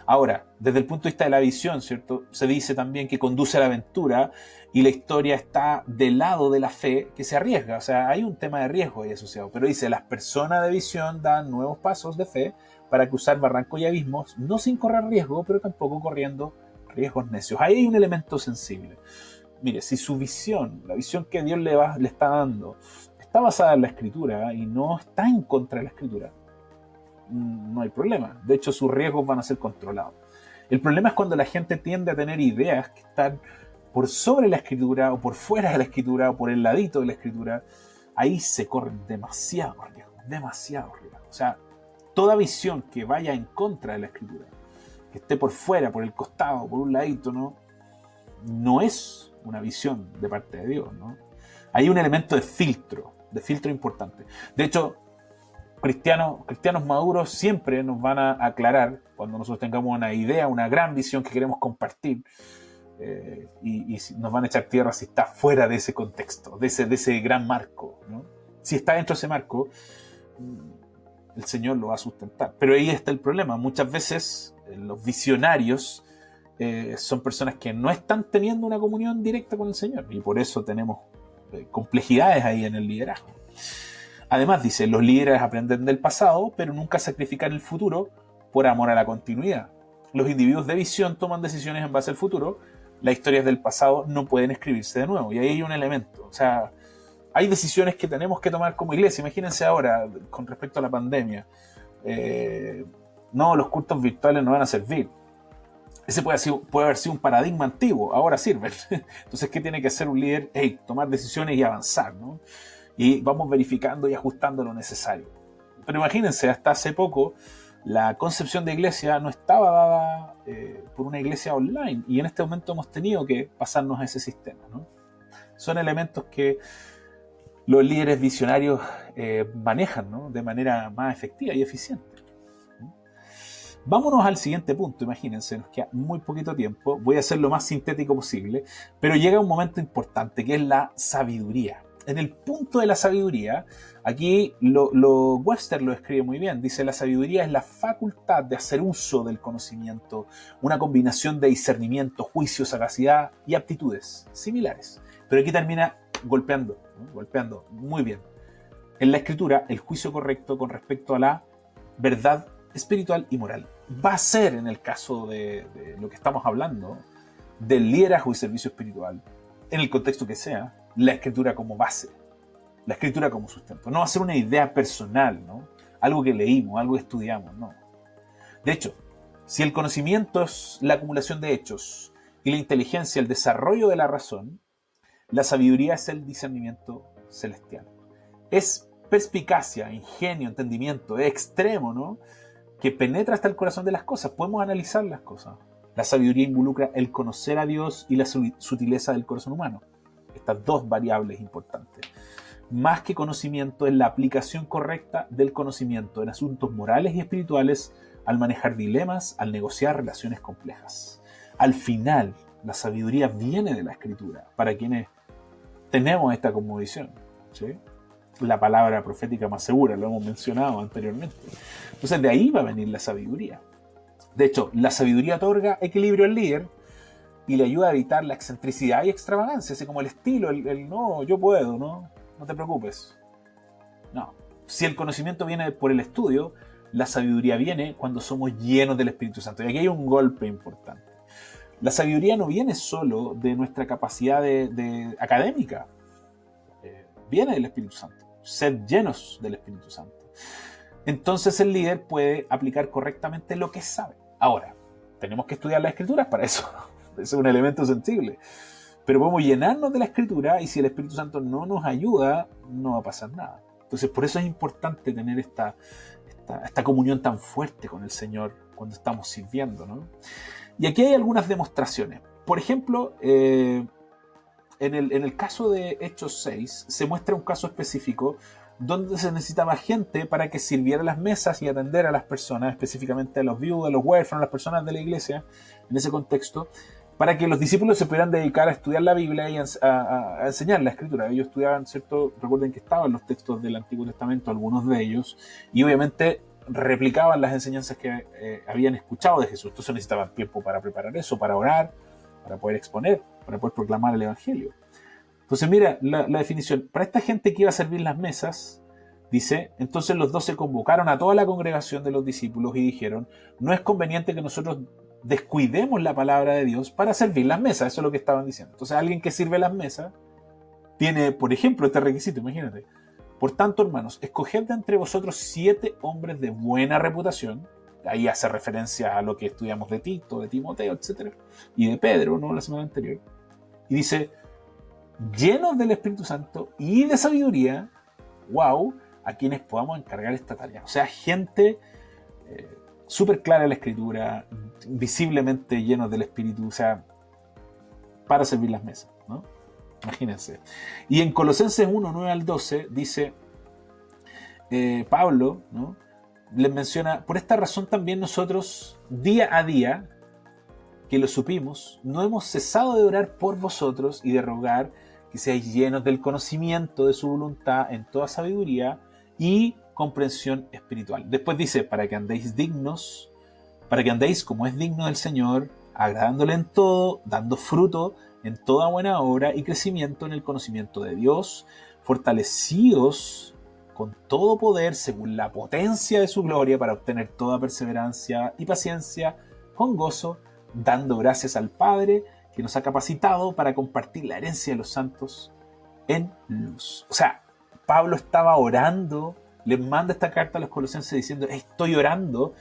Ahora, desde el punto de vista de la visión, ¿cierto? Se dice también que conduce a la aventura y la historia está del lado de la fe que se arriesga. O sea, hay un tema de riesgo ahí asociado. Pero dice, las personas de visión dan nuevos pasos de fe para cruzar barrancos y abismos, no sin correr riesgo, pero tampoco corriendo riesgos necios. Ahí hay un elemento sensible. Mire, si su visión, la visión que Dios le está dando, está basada en la Escritura y no está en contra de la Escritura, no hay problema. De hecho, sus riesgos van a ser controlados. El problema es cuando la gente tiende a tener ideas que están por sobre la Escritura o por fuera de la Escritura o por el ladito de la Escritura. Ahí se corren demasiados riesgos. O sea, toda visión que vaya en contra de la Escritura, que esté por fuera, por el costado, por un ladito, no es una visión de parte de Dios, ¿no? Hay un elemento de filtro importante. De hecho, cristianos maduros siempre nos van a aclarar cuando nosotros tengamos una idea, una gran visión que queremos compartir, y nos van a echar tierra si está fuera de ese contexto, de ese gran marco, ¿no? Si está dentro de ese marco, el Señor lo va a sustentar. Pero ahí está el problema. Muchas veces los visionarios son personas que no están teniendo una comunión directa con el Señor, y por eso tenemos complejidades ahí en el liderazgo. Además, dice, los líderes aprenden del pasado, pero nunca sacrifican el futuro por amor a la continuidad. Los individuos de visión toman decisiones en base al futuro. Las historias del pasado no pueden escribirse de nuevo. Y ahí hay un elemento. O sea, hay decisiones que tenemos que tomar como iglesia. Imagínense ahora, con respecto a la pandemia. No, los cultos virtuales no van a servir. Ese puede haber sido un paradigma antiguo. Ahora sirven. Entonces, ¿qué tiene que hacer un líder? Tomar decisiones y avanzar, ¿no? Y vamos verificando y ajustando lo necesario. Pero imagínense, hasta hace poco la concepción de iglesia no estaba dada por una iglesia online, y en este momento hemos tenido que pasarnos a ese sistema, ¿no? Son elementos que los líderes visionarios manejan, ¿no?, de manera más efectiva y eficiente. Vámonos al siguiente punto. Imagínense, nos queda muy poquito tiempo, voy a ser lo más sintético posible, pero llega un momento importante que es la sabiduría. En el punto de la sabiduría, aquí Webster lo escribe muy bien. Dice, la sabiduría es la facultad de hacer uso del conocimiento, una combinación de discernimiento, juicio, sagacidad y aptitudes similares. Pero aquí termina golpeando, ¿no? Golpeando muy bien. En la Escritura, el juicio correcto con respecto a la verdad espiritual y moral. Va a ser, en el caso de lo que estamos hablando, del liderazgo y servicio espiritual, en el contexto que sea, la Escritura como base, la Escritura como sustento. No va a ser una idea personal, ¿no?, algo que leímos, algo que estudiamos, no. De hecho, si el conocimiento es la acumulación de hechos y la inteligencia el desarrollo de la razón, la sabiduría es el discernimiento celestial. Es perspicacia, ingenio, entendimiento, es extremo, ¿no?, que penetra hasta el corazón de las cosas. Podemos analizar las cosas. La sabiduría involucra el conocer a Dios y la sutileza del corazón humano. Estas dos variables importantes. Más que conocimiento, es la aplicación correcta del conocimiento en asuntos morales y espirituales, al manejar dilemas, al negociar relaciones complejas. Al final, la sabiduría viene de la Escritura, para quienes tenemos esta cosmovisión, ¿sí? La palabra profética más segura, lo hemos mencionado anteriormente. Entonces, de ahí va a venir la sabiduría. De hecho, la sabiduría otorga equilibrio al líder y le ayuda a evitar la excentricidad y extravagancia, así como el estilo, el no, yo puedo, no te preocupes. No. Si el conocimiento viene por el estudio, la sabiduría viene cuando somos llenos del Espíritu Santo. Y aquí hay un golpe importante. La sabiduría no viene solo de nuestra capacidad de académica. Viene del Espíritu Santo. Ser llenos del Espíritu Santo. Entonces el líder puede aplicar correctamente lo que sabe. Ahora, tenemos que estudiar las Escrituras para eso. Es un elemento sensible. Pero podemos llenarnos de la Escritura, y si el Espíritu Santo no nos ayuda, no va a pasar nada. Entonces, por eso es importante tener esta comunión tan fuerte con el Señor cuando estamos sirviendo, ¿no? Y aquí hay algunas demostraciones. Por ejemplo, en el caso de Hechos 6, se muestra un caso específico donde se necesitaba gente para que sirviera las mesas y atender a las personas, específicamente a los viudos, a los huérfanos, a las personas de la iglesia, en ese contexto, para que los discípulos se pudieran dedicar a estudiar la Biblia y a enseñar la Escritura. Ellos estudiaban, ¿cierto? Recuerden que estaban los textos del Antiguo Testamento, algunos de ellos, y obviamente replicaban las enseñanzas que habían escuchado de Jesús. Entonces necesitaban tiempo para preparar eso, para orar, para poder exponer, para poder proclamar el Evangelio. Entonces mira la definición. Para esta gente que iba a servir las mesas, dice, entonces los 12 convocaron a toda la congregación de los discípulos y dijeron, no es conveniente que nosotros descuidemos la palabra de Dios para servir las mesas. Eso es lo que estaban diciendo. Entonces, alguien que sirve las mesas tiene, por ejemplo, este requisito, imagínate. Por tanto, hermanos, escoged de entre vosotros 7 hombres de buena reputación. Ahí hace referencia a lo que estudiamos de Tito, de Timoteo, etc. Y de Pedro, ¿no? La semana anterior. Y dice, llenos del Espíritu Santo y de sabiduría, wow, a quienes podamos encargar esta tarea. O sea, gente súper clara en la Escritura, visiblemente llenos del Espíritu, o sea, para servir las mesas, ¿no? Imagínense. Y en Colosenses 1, 9 al 12 dice Pablo, ¿no? Les menciona, por esta razón también nosotros, día a día, que lo supimos, no hemos cesado de orar por vosotros y de rogar que seáis llenos del conocimiento de su voluntad en toda sabiduría y comprensión espiritual. Después dice, para que andéis dignos, para que andéis como es digno del Señor, agradándole en todo, dando fruto en toda buena obra y crecimiento en el conocimiento de Dios, fortalecidos con todo poder según la potencia de su gloria para obtener toda perseverancia y paciencia con gozo, dando gracias al Padre que nos ha capacitado para compartir la herencia de los santos en luz. O sea, Pablo estaba orando, les manda esta carta a los colosenses diciendo, estoy orando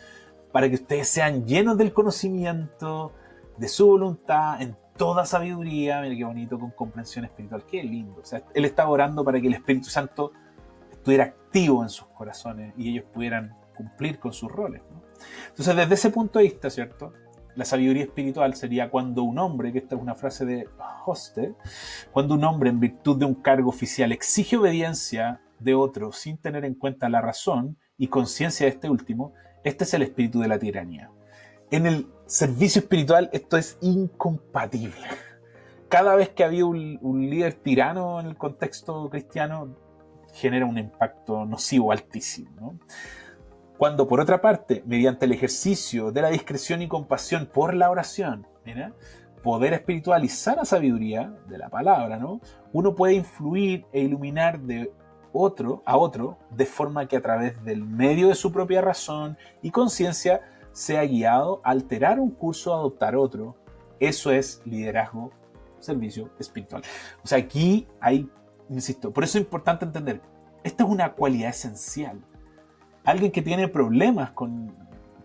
para que ustedes sean llenos del conocimiento de su voluntad en toda sabiduría, mira qué bonito, con comprensión espiritual, qué lindo. O sea, él estaba orando para que el Espíritu Santo estuviera activo en sus corazones y ellos pudieran cumplir con sus roles, ¿no? Entonces, desde ese punto de vista, ¿cierto? La sabiduría espiritual sería cuando un hombre, que esta es una frase de Hoste, cuando un hombre en virtud de un cargo oficial exige obediencia de otro sin tener en cuenta la razón y conciencia de este último, este es el espíritu de la tiranía. En el servicio espiritual esto es incompatible. Cada vez que había un líder tirano en el contexto cristiano, genera un impacto nocivo altísimo, ¿no? Cuando, por otra parte, mediante el ejercicio de la discreción y compasión por la oración, ¿mira? Poder espiritual y sana sabiduría de la palabra, ¿no? Uno puede influir e iluminar a otro de forma que a través del medio de su propia razón y conciencia sea guiado a alterar un curso o adoptar otro. Eso es liderazgo, servicio espiritual. O sea, aquí hay, insisto, por eso es importante entender, esta es una cualidad esencial. Alguien que tiene problemas con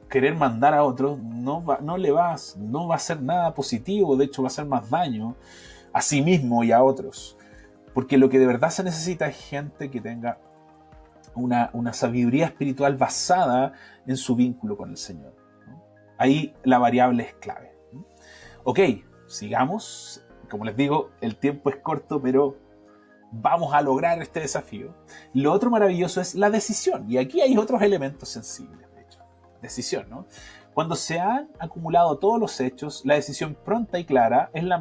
querer mandar a otros no va a hacer nada positivo, de hecho va a hacer más daño a sí mismo y a otros. Porque lo que de verdad se necesita es gente que tenga una sabiduría espiritual basada en su vínculo con el Señor, ¿no? Ahí la variable es clave, ¿no? Ok, sigamos. Como les digo, el tiempo es corto, pero vamos a lograr este desafío. Lo otro maravilloso es la decisión. Y aquí hay otros elementos sensibles, de hecho. Decisión, ¿no? Cuando se han acumulado todos los hechos, la decisión pronta y clara es la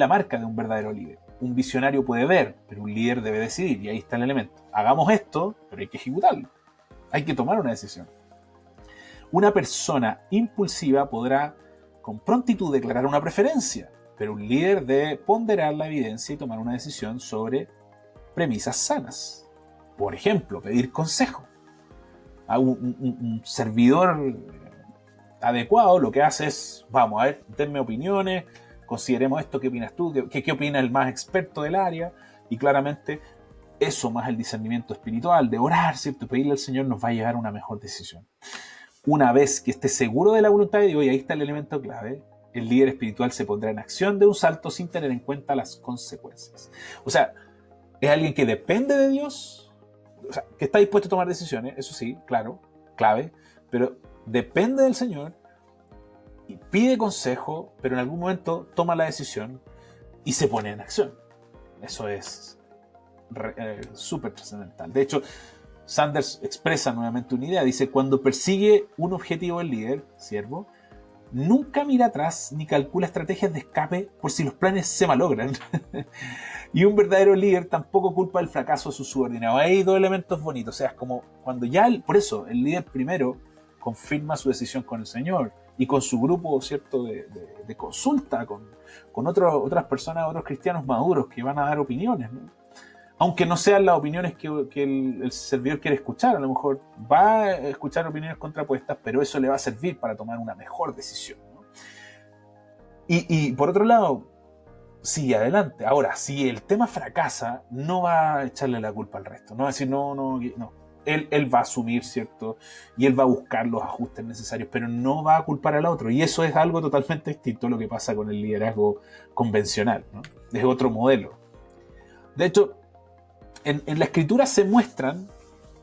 marca de un verdadero líder. Un visionario puede ver, pero un líder debe decidir. Y ahí está el elemento. Hagamos esto, pero hay que ejecutarlo. Hay que tomar una decisión. Una persona impulsiva podrá con prontitud declarar una preferencia, pero un líder debe ponderar la evidencia y tomar una decisión sobre premisas sanas. Por ejemplo, pedir consejo. A un servidor adecuado lo que hace es, vamos a ver, denme opiniones, consideremos esto, ¿qué opinas tú? ¿Qué opina el más experto del área? Y claramente eso más el discernimiento espiritual, de orar, ¿cierto? Pedirle al Señor nos va a llevar a una mejor decisión. Una vez que esté seguro de la voluntad de Dios, y ahí está el elemento clave, el líder espiritual se pondrá en acción de un salto sin tener en cuenta las consecuencias. O sea, es alguien que depende de Dios, o sea, que está dispuesto a tomar decisiones, eso sí, claro, clave, pero depende del Señor y pide consejo, pero en algún momento toma la decisión y se pone en acción. Eso es súper trascendental. De hecho, Sanders expresa nuevamente una idea, dice, cuando persigue un objetivo el líder, siervo, nunca mira atrás ni calcula estrategias de escape por si los planes se malogran. Y un verdadero líder tampoco culpa el fracaso de sus subordinados. Hay dos elementos bonitos. O sea, es como cuando ya, por eso, el líder primero confirma su decisión con el Señor y con su grupo, ¿cierto?, de consulta con otras personas, otros cristianos maduros que van a dar opiniones, ¿no? aunque no sean las opiniones que el servidor quiere escuchar. A lo mejor va a escuchar opiniones contrapuestas, pero eso le va a servir para tomar una mejor decisión, ¿no? Y por otro lado, sigue adelante. Ahora, si el tema fracasa, no va a echarle la culpa al resto. No va a decir, no. Él va a asumir, ¿cierto? Y él va a buscar los ajustes necesarios, pero no va a culpar al otro. Y eso es algo totalmente distinto a lo que pasa con el liderazgo convencional, ¿no? Es otro modelo. De hecho, en la Escritura se muestran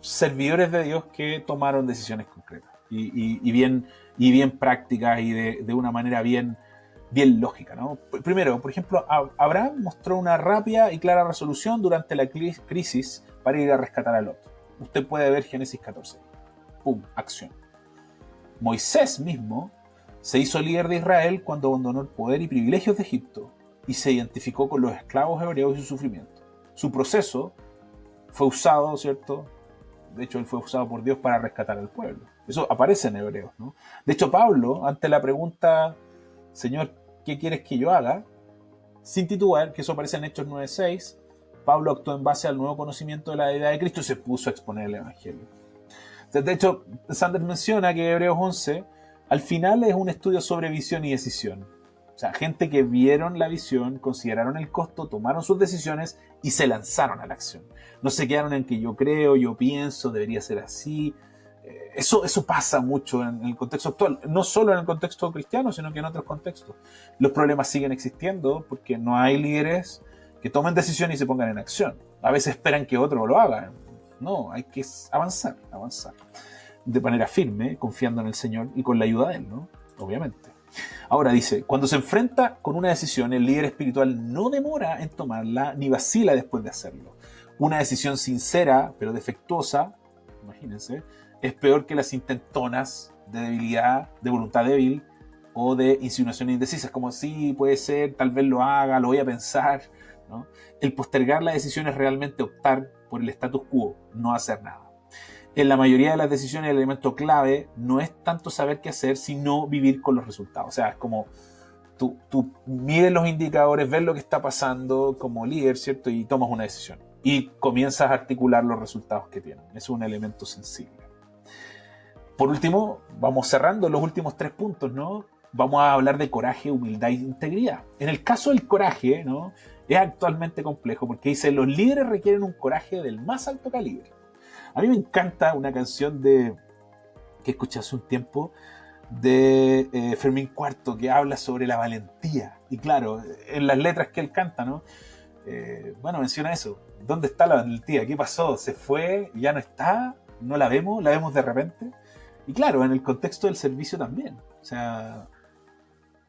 servidores de Dios que tomaron decisiones concretas y bien prácticas y de una manera bien lógica, ¿no? Primero, por ejemplo, Abraham mostró una rápida y clara resolución durante la crisis para ir a rescatar a Lot. Usted puede ver Génesis 14. ¡Pum! Acción. Moisés mismo se hizo líder de Israel cuando abandonó el poder y privilegios de Egipto y se identificó con los esclavos hebreos y su sufrimiento. Su proceso fue usado, ¿cierto? De hecho, él fue usado por Dios para rescatar al pueblo. Eso aparece en Hebreos, ¿no? De hecho, Pablo, ante la pregunta, Señor, ¿qué quieres que yo haga?, sin titubear, que eso aparece en Hechos 9:6, Pablo actuó en base al nuevo conocimiento de la deidad de Cristo y se puso a exponer el Evangelio. De hecho, Sanders menciona que Hebreos 11, al final, es un estudio sobre visión y decisión. O sea, gente que vieron la visión, consideraron el costo, tomaron sus decisiones y se lanzaron a la acción. No se quedaron en que yo creo, yo pienso, debería ser así. Eso pasa mucho en el contexto actual, no solo en el contexto cristiano, sino que en otros contextos. Los problemas siguen existiendo porque no hay líderes que tomen decisiones y se pongan en acción. A veces esperan que otro lo haga. No, hay que avanzar de manera firme, confiando en el Señor y con la ayuda de Él, ¿no? Obviamente. Ahora dice, cuando se enfrenta con una decisión, el líder espiritual no demora en tomarla ni vacila después de hacerlo. Una decisión sincera, pero defectuosa, imagínense, es peor que las intentonas de debilidad, de voluntad débil o de insinuaciones indecisas, como sí, puede ser, tal vez lo haga, lo voy a pensar, ¿no? El postergar la decisión es realmente optar por el status quo, no hacer nada. En la mayoría de las decisiones el elemento clave no es tanto saber qué hacer, sino vivir con los resultados. O sea, es como tú mides los indicadores, ves lo que está pasando como líder, ¿cierto? Y tomas una decisión. Y comienzas a articular los resultados que tienen. Es un elemento sensible. Por último, vamos cerrando los últimos 3 puntos, ¿no? Vamos a hablar de coraje, humildad e integridad. En el caso del coraje, ¿no?, es actualmente complejo porque dice, los líderes requieren un coraje del más alto calibre. A mí me encanta una canción que escuché hace un tiempo de Fermín Cuarto, que habla sobre la valentía. Y claro, en las letras que él canta, ¿no?, menciona eso. ¿Dónde está la valentía? ¿Qué pasó? ¿Se fue? ¿Ya no está? ¿No la vemos? ¿La vemos de repente? Y claro, en el contexto del servicio también. O sea,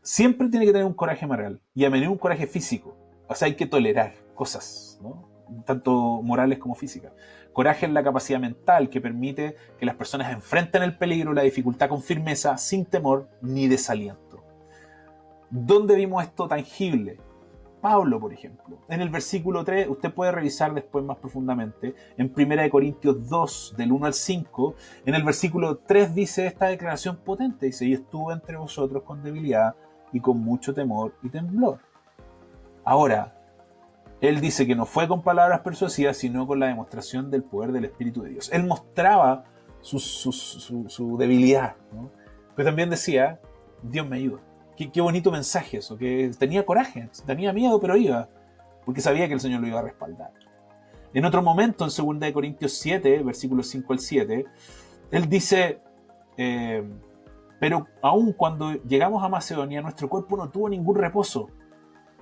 siempre tiene que tener un coraje moral y a menudo un coraje físico. O sea, hay que tolerar cosas, ¿no?, tanto morales como físicas. Coraje es la capacidad mental que permite que las personas enfrenten el peligro, la dificultad con firmeza, sin temor ni desaliento. ¿Dónde vimos esto tangible? Pablo, por ejemplo. En el versículo 3, usted puede revisar después más profundamente, en 1 Corintios 2, del 1 al 5, en el versículo 3 dice esta declaración potente, dice, y estuve entre vosotros con debilidad y con mucho temor y temblor. Ahora, él dice que no fue con palabras persuasivas, sino con la demostración del poder del Espíritu de Dios. Él mostraba su debilidad, ¿no? Pero también decía, Dios me ayuda. Qué bonito mensaje eso, que tenía coraje, tenía miedo, pero iba, porque sabía que el Señor lo iba a respaldar. En otro momento, en 2 Corintios 7, versículos 5 al 7, él dice, pero aún cuando llegamos a Macedonia, nuestro cuerpo no tuvo ningún reposo,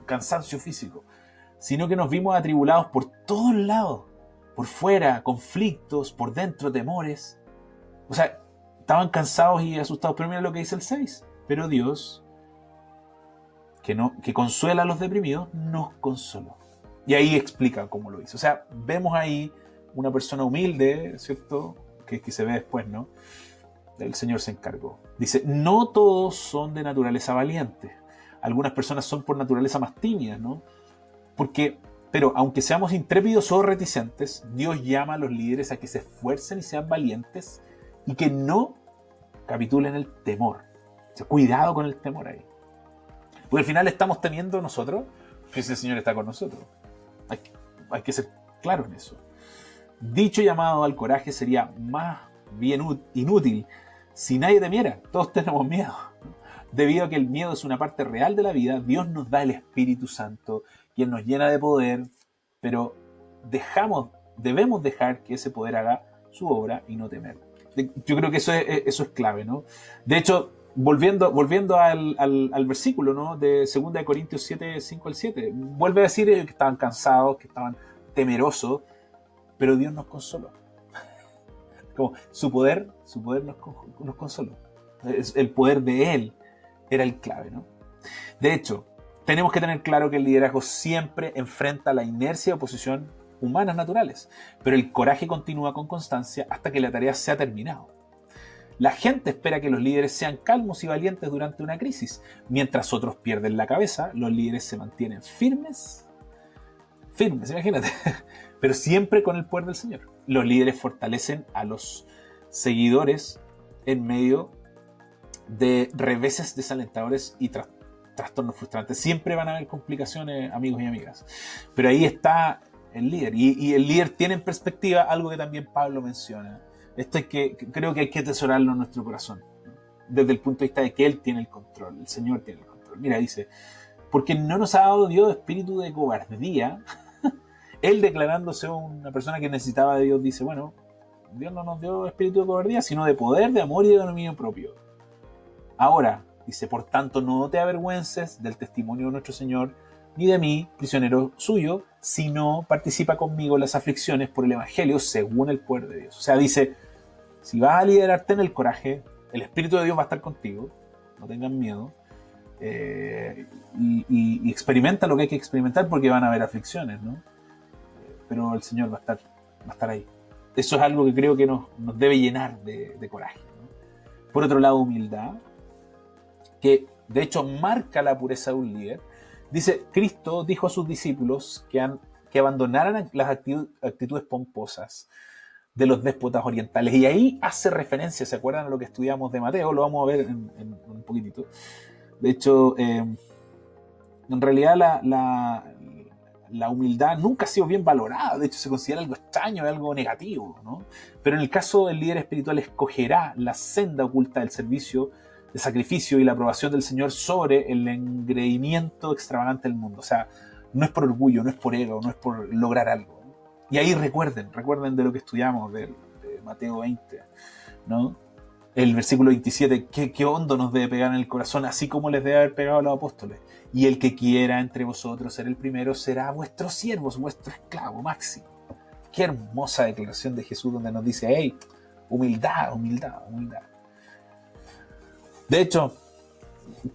cansancio físico, sino que nos vimos atribulados por todos lados, por fuera, conflictos, por dentro, temores. O sea, estaban cansados y asustados, pero mira lo que dice el 6, pero Dios, que consuela a los deprimidos, nos consoló. Y ahí explica cómo lo hizo. O sea, vemos ahí una persona humilde, ¿cierto?, que se ve después, ¿no? El Señor se encargó. Dice, no todos son de naturaleza valiente. Algunas personas son por naturaleza más tímidas, ¿no? Pero aunque seamos intrépidos o reticentes, Dios llama a los líderes a que se esfuercen y sean valientes y que no capitulen el temor. O sea, cuidado con el temor ahí. Porque al final estamos temiendo nosotros, que ese Señor está con nosotros. Hay que ser claros en eso. Dicho llamado al coraje sería más bien inútil si nadie temiera. Todos tenemos miedo. Debido a que el miedo es una parte real de la vida, Dios nos da el Espíritu Santo, quien nos llena de poder, pero debemos dejar que ese poder haga su obra y no temer. Yo creo que eso es clave, ¿no? De hecho, volviendo al versículo, ¿no? De 2 Corintios 7, 5 al 7, vuelve a decir que estaban cansados, que estaban temerosos, pero Dios nos consoló. Como su poder nos consoló. El poder de Él era el clave, ¿no? De hecho, tenemos que tener claro que el liderazgo siempre enfrenta la inercia y oposición humanas naturales, pero el coraje continúa con constancia hasta que la tarea se ha terminado. La gente espera que los líderes sean calmos y valientes durante una crisis. Mientras otros pierden la cabeza, los líderes se mantienen firmes, imagínate, pero siempre con el poder del Señor. Los líderes fortalecen a los seguidores en medio de reveses desalentadores y trastornos frustrantes. Siempre van a haber complicaciones, amigos y amigas, pero ahí está el líder, y el líder tiene en perspectiva algo que también Pablo menciona. Esto creo que hay que atesorarlo en nuestro corazón, ¿no? Desde el punto de vista de que Él tiene el control, el Señor tiene el control. Mira, dice, porque no nos ha dado Dios espíritu de cobardía. Él, declarándose una persona que necesitaba de Dios, dice, bueno, Dios no nos dio espíritu de cobardía, sino de poder, de amor y de dominio propio. Ahora, dice, por tanto, no te avergüences del testimonio de nuestro Señor, ni de mí, prisionero suyo, sino participa conmigo en las aflicciones por el Evangelio según el poder de Dios. O sea, dice, si vas a liderarte en el coraje, el Espíritu de Dios va a estar contigo, no tengan miedo, y experimenta lo que hay que experimentar, porque van a haber aflicciones, ¿no? Pero el Señor va a estar ahí. Eso es algo que creo que nos debe llenar de coraje, ¿no? Por otro lado, humildad, que de hecho marca la pureza de un líder. Dice, Cristo dijo a sus discípulos que abandonaran las actitudes pomposas de los déspotas orientales. Y ahí hace referencia, ¿se acuerdan a lo que estudiamos de Mateo? Lo vamos a ver en un poquitito. De hecho, en realidad la humildad nunca ha sido bien valorada. De hecho, se considera algo extraño, algo negativo, ¿no? Pero en el caso del líder espiritual, escogerá la senda oculta del servicio, de sacrificio y la aprobación del Señor sobre el engreimiento extravagante del mundo. O sea, no es por orgullo, no es por ego, no es por lograr algo. Y ahí recuerden de lo que estudiamos de Mateo 20, ¿no? El versículo 27, qué hondo nos debe pegar en el corazón, así como les debe haber pegado a los apóstoles. Y el que quiera entre vosotros ser el primero será vuestro siervo, vuestro esclavo máximo. Qué hermosa declaración de Jesús, donde nos dice, hey, humildad. De hecho,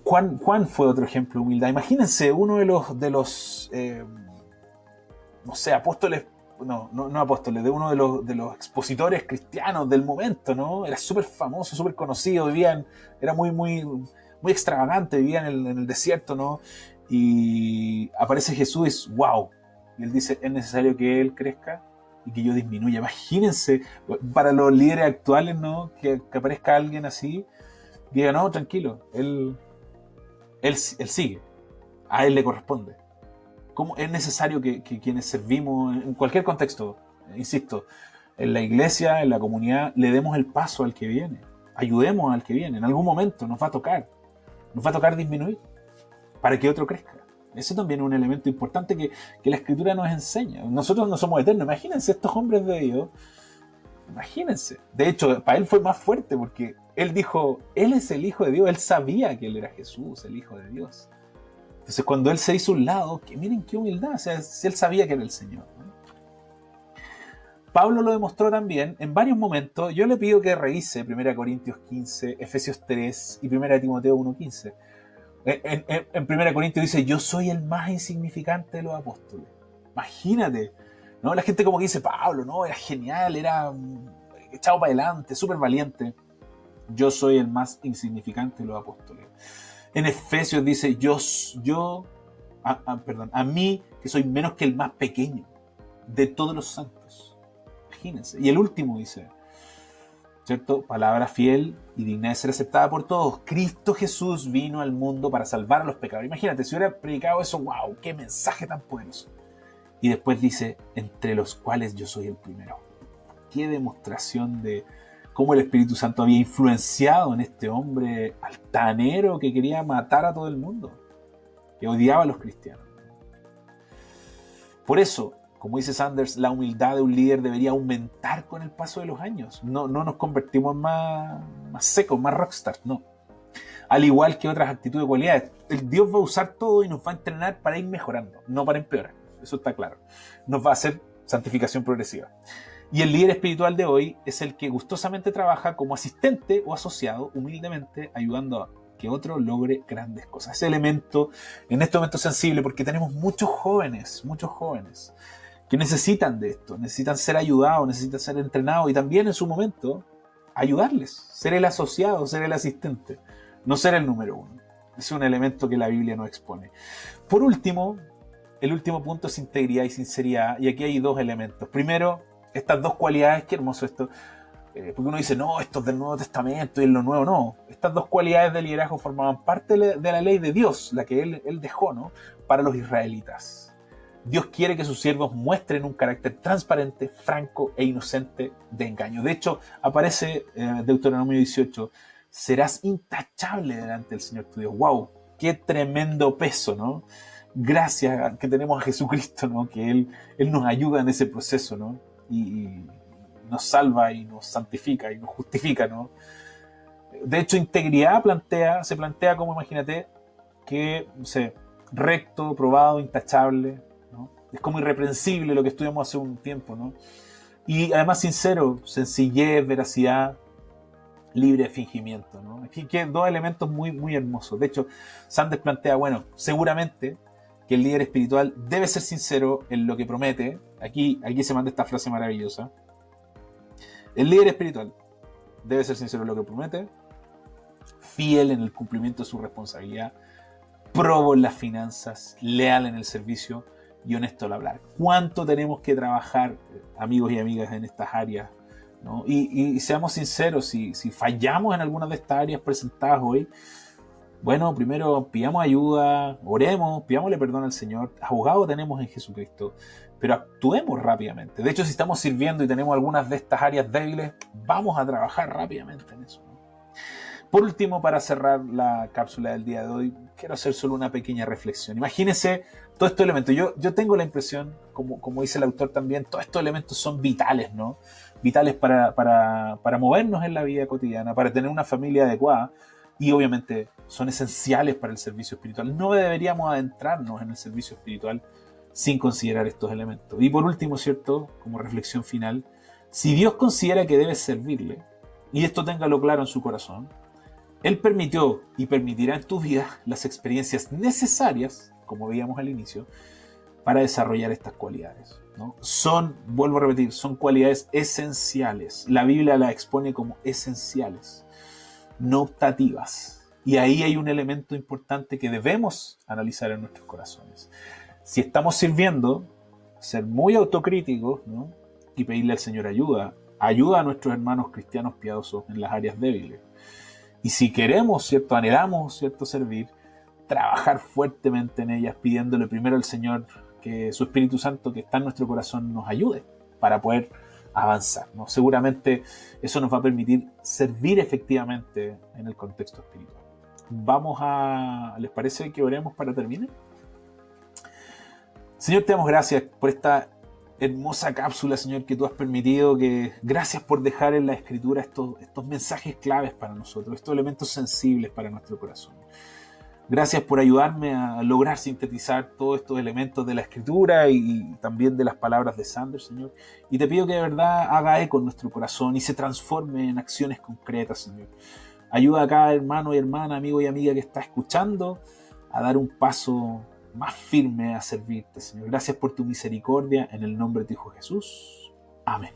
Juan fue otro ejemplo de humildad. Imagínense, uno de los no sé, apóstoles, no apóstoles, de uno de los expositores cristianos del momento, ¿no? Era súper famoso, súper conocido, era muy extravagante, vivía en el desierto, ¿no? Y aparece Jesús y es wow. Y él dice, es necesario que Él crezca y que yo disminuya. Imagínense, para los líderes actuales, ¿no? Que aparezca alguien así, diga, no, tranquilo, él sigue, a Él le corresponde. ¿Cómo es necesario que quienes servimos en cualquier contexto, insisto, en la iglesia, en la comunidad, le demos el paso al que viene, ayudemos al que viene? En algún momento nos va a tocar disminuir para que otro crezca. Eso también es un elemento importante que la Escritura nos enseña. Nosotros no somos eternos. Imagínense estos hombres de Dios. Imagínense. De hecho, para él fue más fuerte porque él dijo, Él es el Hijo de Dios. Él sabía que Él era Jesús, el Hijo de Dios. Entonces, cuando Él se hizo un lado, miren qué humildad. O sea, si Él sabía que era el Señor, ¿no? Pablo lo demostró también en varios momentos. Yo le pido que revise 1 Corintios 15, Efesios 3 y 1 Timoteo 1:15. En 1 Corintios dice, yo soy el más insignificante de los apóstoles. Imagínate, ¿no? La gente como que dice, Pablo, no, era genial, era echado para adelante, súper valiente. Yo soy el más insignificante de los apóstoles. En Efesios dice, a mí, que soy menos que el más pequeño de todos los santos. Imagínense. Y el último dice, ¿cierto? Palabra fiel y digna de ser aceptada por todos. Cristo Jesús vino al mundo para salvar a los pecadores. Imagínate, si hubiera predicado eso, wow, qué mensaje tan poderoso. Y después dice, entre los cuales yo soy el primero. Qué demostración de cómo el Espíritu Santo había influenciado en este hombre altanero que quería matar a todo el mundo, que odiaba a los cristianos. Por eso, como dice Sanders, la humildad de un líder debería aumentar con el paso de los años. No nos convertimos en más secos, más rockstars, no. Al igual que otras actitudes y cualidades, el Dios va a usar todo y nos va a entrenar para ir mejorando, no para empeorar. Eso está claro. Nos va a hacer santificación progresiva. Y el líder espiritual de hoy es el que gustosamente trabaja como asistente o asociado, humildemente, ayudando a que otro logre grandes cosas. Ese elemento, en este momento sensible, porque tenemos muchos jóvenes, que necesitan de esto, necesitan ser ayudados, necesitan ser entrenados y también en su momento ayudarles, ser el asociado, ser el asistente, no ser el número uno. Es un elemento que la Biblia nos expone. Por último, el último punto es integridad y sinceridad, y aquí hay dos elementos. Primero, estas dos cualidades, qué hermoso esto, porque uno dice, no, esto es del Nuevo Testamento y en lo Nuevo no. Estas dos cualidades de liderazgo formaban parte de la ley de Dios, la que él dejó, ¿no?, para los israelitas. Dios quiere que sus siervos muestren un carácter transparente, franco e inocente de engaño. De hecho, aparece Deuteronomio 18, serás intachable delante del Señor tu Dios. ¡Wow! ¡Qué tremendo peso!, ¿no? Gracias que tenemos a Jesucristo, ¿no?, que Él nos ayuda en ese proceso, ¿no?, y nos salva y nos santifica y nos justifica, ¿no? De hecho, integridad se plantea como, imagínate, que, no sé, recto, probado, intachable, ¿no? Es como irreprensible lo que estudiamos hace un tiempo, ¿no? Y además sincero, sencillez, veracidad, libre de fingimiento, ¿no? Aquí que dos elementos muy, muy hermosos. De hecho, Sanders plantea, bueno, seguramente que el líder espiritual debe ser sincero en lo que promete. Aquí se manda esta frase maravillosa. El líder espiritual debe ser sincero en lo que promete, fiel en el cumplimiento de su responsabilidad, probo en las finanzas, leal en el servicio y honesto al hablar. ¿Cuánto tenemos que trabajar, amigos y amigas, en estas áreas, ¿no? Y seamos sinceros, si fallamos en algunas de estas áreas presentadas hoy, bueno, primero pidamos ayuda, oremos, pidámosle perdón al Señor. Abogado tenemos en Jesucristo, pero actuemos rápidamente. De hecho, si estamos sirviendo y tenemos algunas de estas áreas débiles, vamos a trabajar rápidamente en eso, ¿no? Por último, para cerrar la cápsula del día de hoy, quiero hacer solo una pequeña reflexión. Imagínense todos estos elementos. Yo tengo la impresión, como dice el autor también, todos estos elementos son vitales, ¿no? Vitales para movernos en la vida cotidiana, para tener una familia adecuada. Y obviamente son esenciales para el servicio espiritual. No deberíamos adentrarnos en el servicio espiritual sin considerar estos elementos. Y por último, ¿cierto?, como reflexión final, si Dios considera que debes servirle, y esto téngalo claro en su corazón, Él permitió y permitirá en tu vida las experiencias necesarias, como veíamos al inicio, para desarrollar estas cualidades, ¿no? Vuelvo a repetir, son cualidades esenciales. La Biblia las expone como esenciales, no optativas. Y ahí hay un elemento importante que debemos analizar en nuestros corazones. Si estamos sirviendo, ser muy autocríticos, ¿no?, y pedirle al Señor ayuda a nuestros hermanos cristianos piadosos en las áreas débiles. Y si queremos, ¿cierto?, anhelamos, ¿cierto?, servir, trabajar fuertemente en ellas, pidiéndole primero al Señor que su Espíritu Santo que está en nuestro corazón nos ayude para poder avanzar, ¿no? Seguramente eso nos va a permitir servir efectivamente en el contexto espiritual. ¿Les parece que oremos para terminar? Señor, te damos gracias por esta hermosa cápsula, Señor, que tú has permitido. Gracias por dejar en la Escritura estos mensajes claves para nosotros, estos elementos sensibles para nuestro corazón. Gracias por ayudarme a lograr sintetizar todos estos elementos de la Escritura y también de las palabras de Sanders, Señor. Y te pido que de verdad haga eco en nuestro corazón y se transforme en acciones concretas, Señor. Ayuda a cada hermano y hermana, amigo y amiga que está escuchando a dar un paso más firme a servirte, Señor. Gracias por tu misericordia, en el nombre de tu Hijo Jesús. Amén.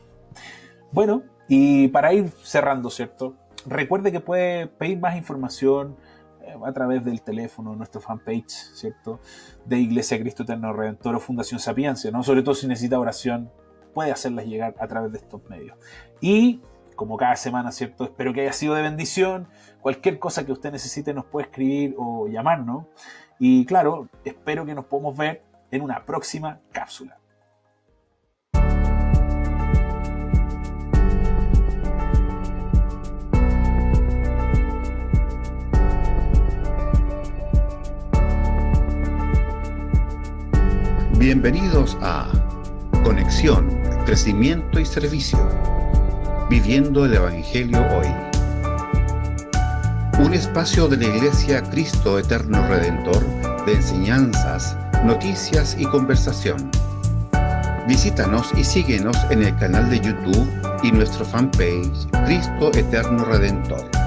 Bueno, y para ir cerrando, ¿cierto?, recuerde que puede pedir más información a través del teléfono, nuestro fanpage, ¿cierto?, de Iglesia Cristo Eterno Redentor o Fundación Sapiencia, ¿no? Sobre todo si necesita oración, puede hacerlas llegar a través de estos medios. Y como cada semana, ¿cierto?, espero que haya sido de bendición. Cualquier cosa que usted necesite nos puede escribir o llamarnos. Y claro, espero que nos podamos ver en una próxima cápsula. Bienvenidos a Conexión, Crecimiento y Servicio. Viviendo el Evangelio hoy. Un espacio de la Iglesia Cristo Eterno Redentor de enseñanzas, noticias y conversación. Visítanos y síguenos en el canal de YouTube y nuestro fanpage Cristo Eterno Redentor.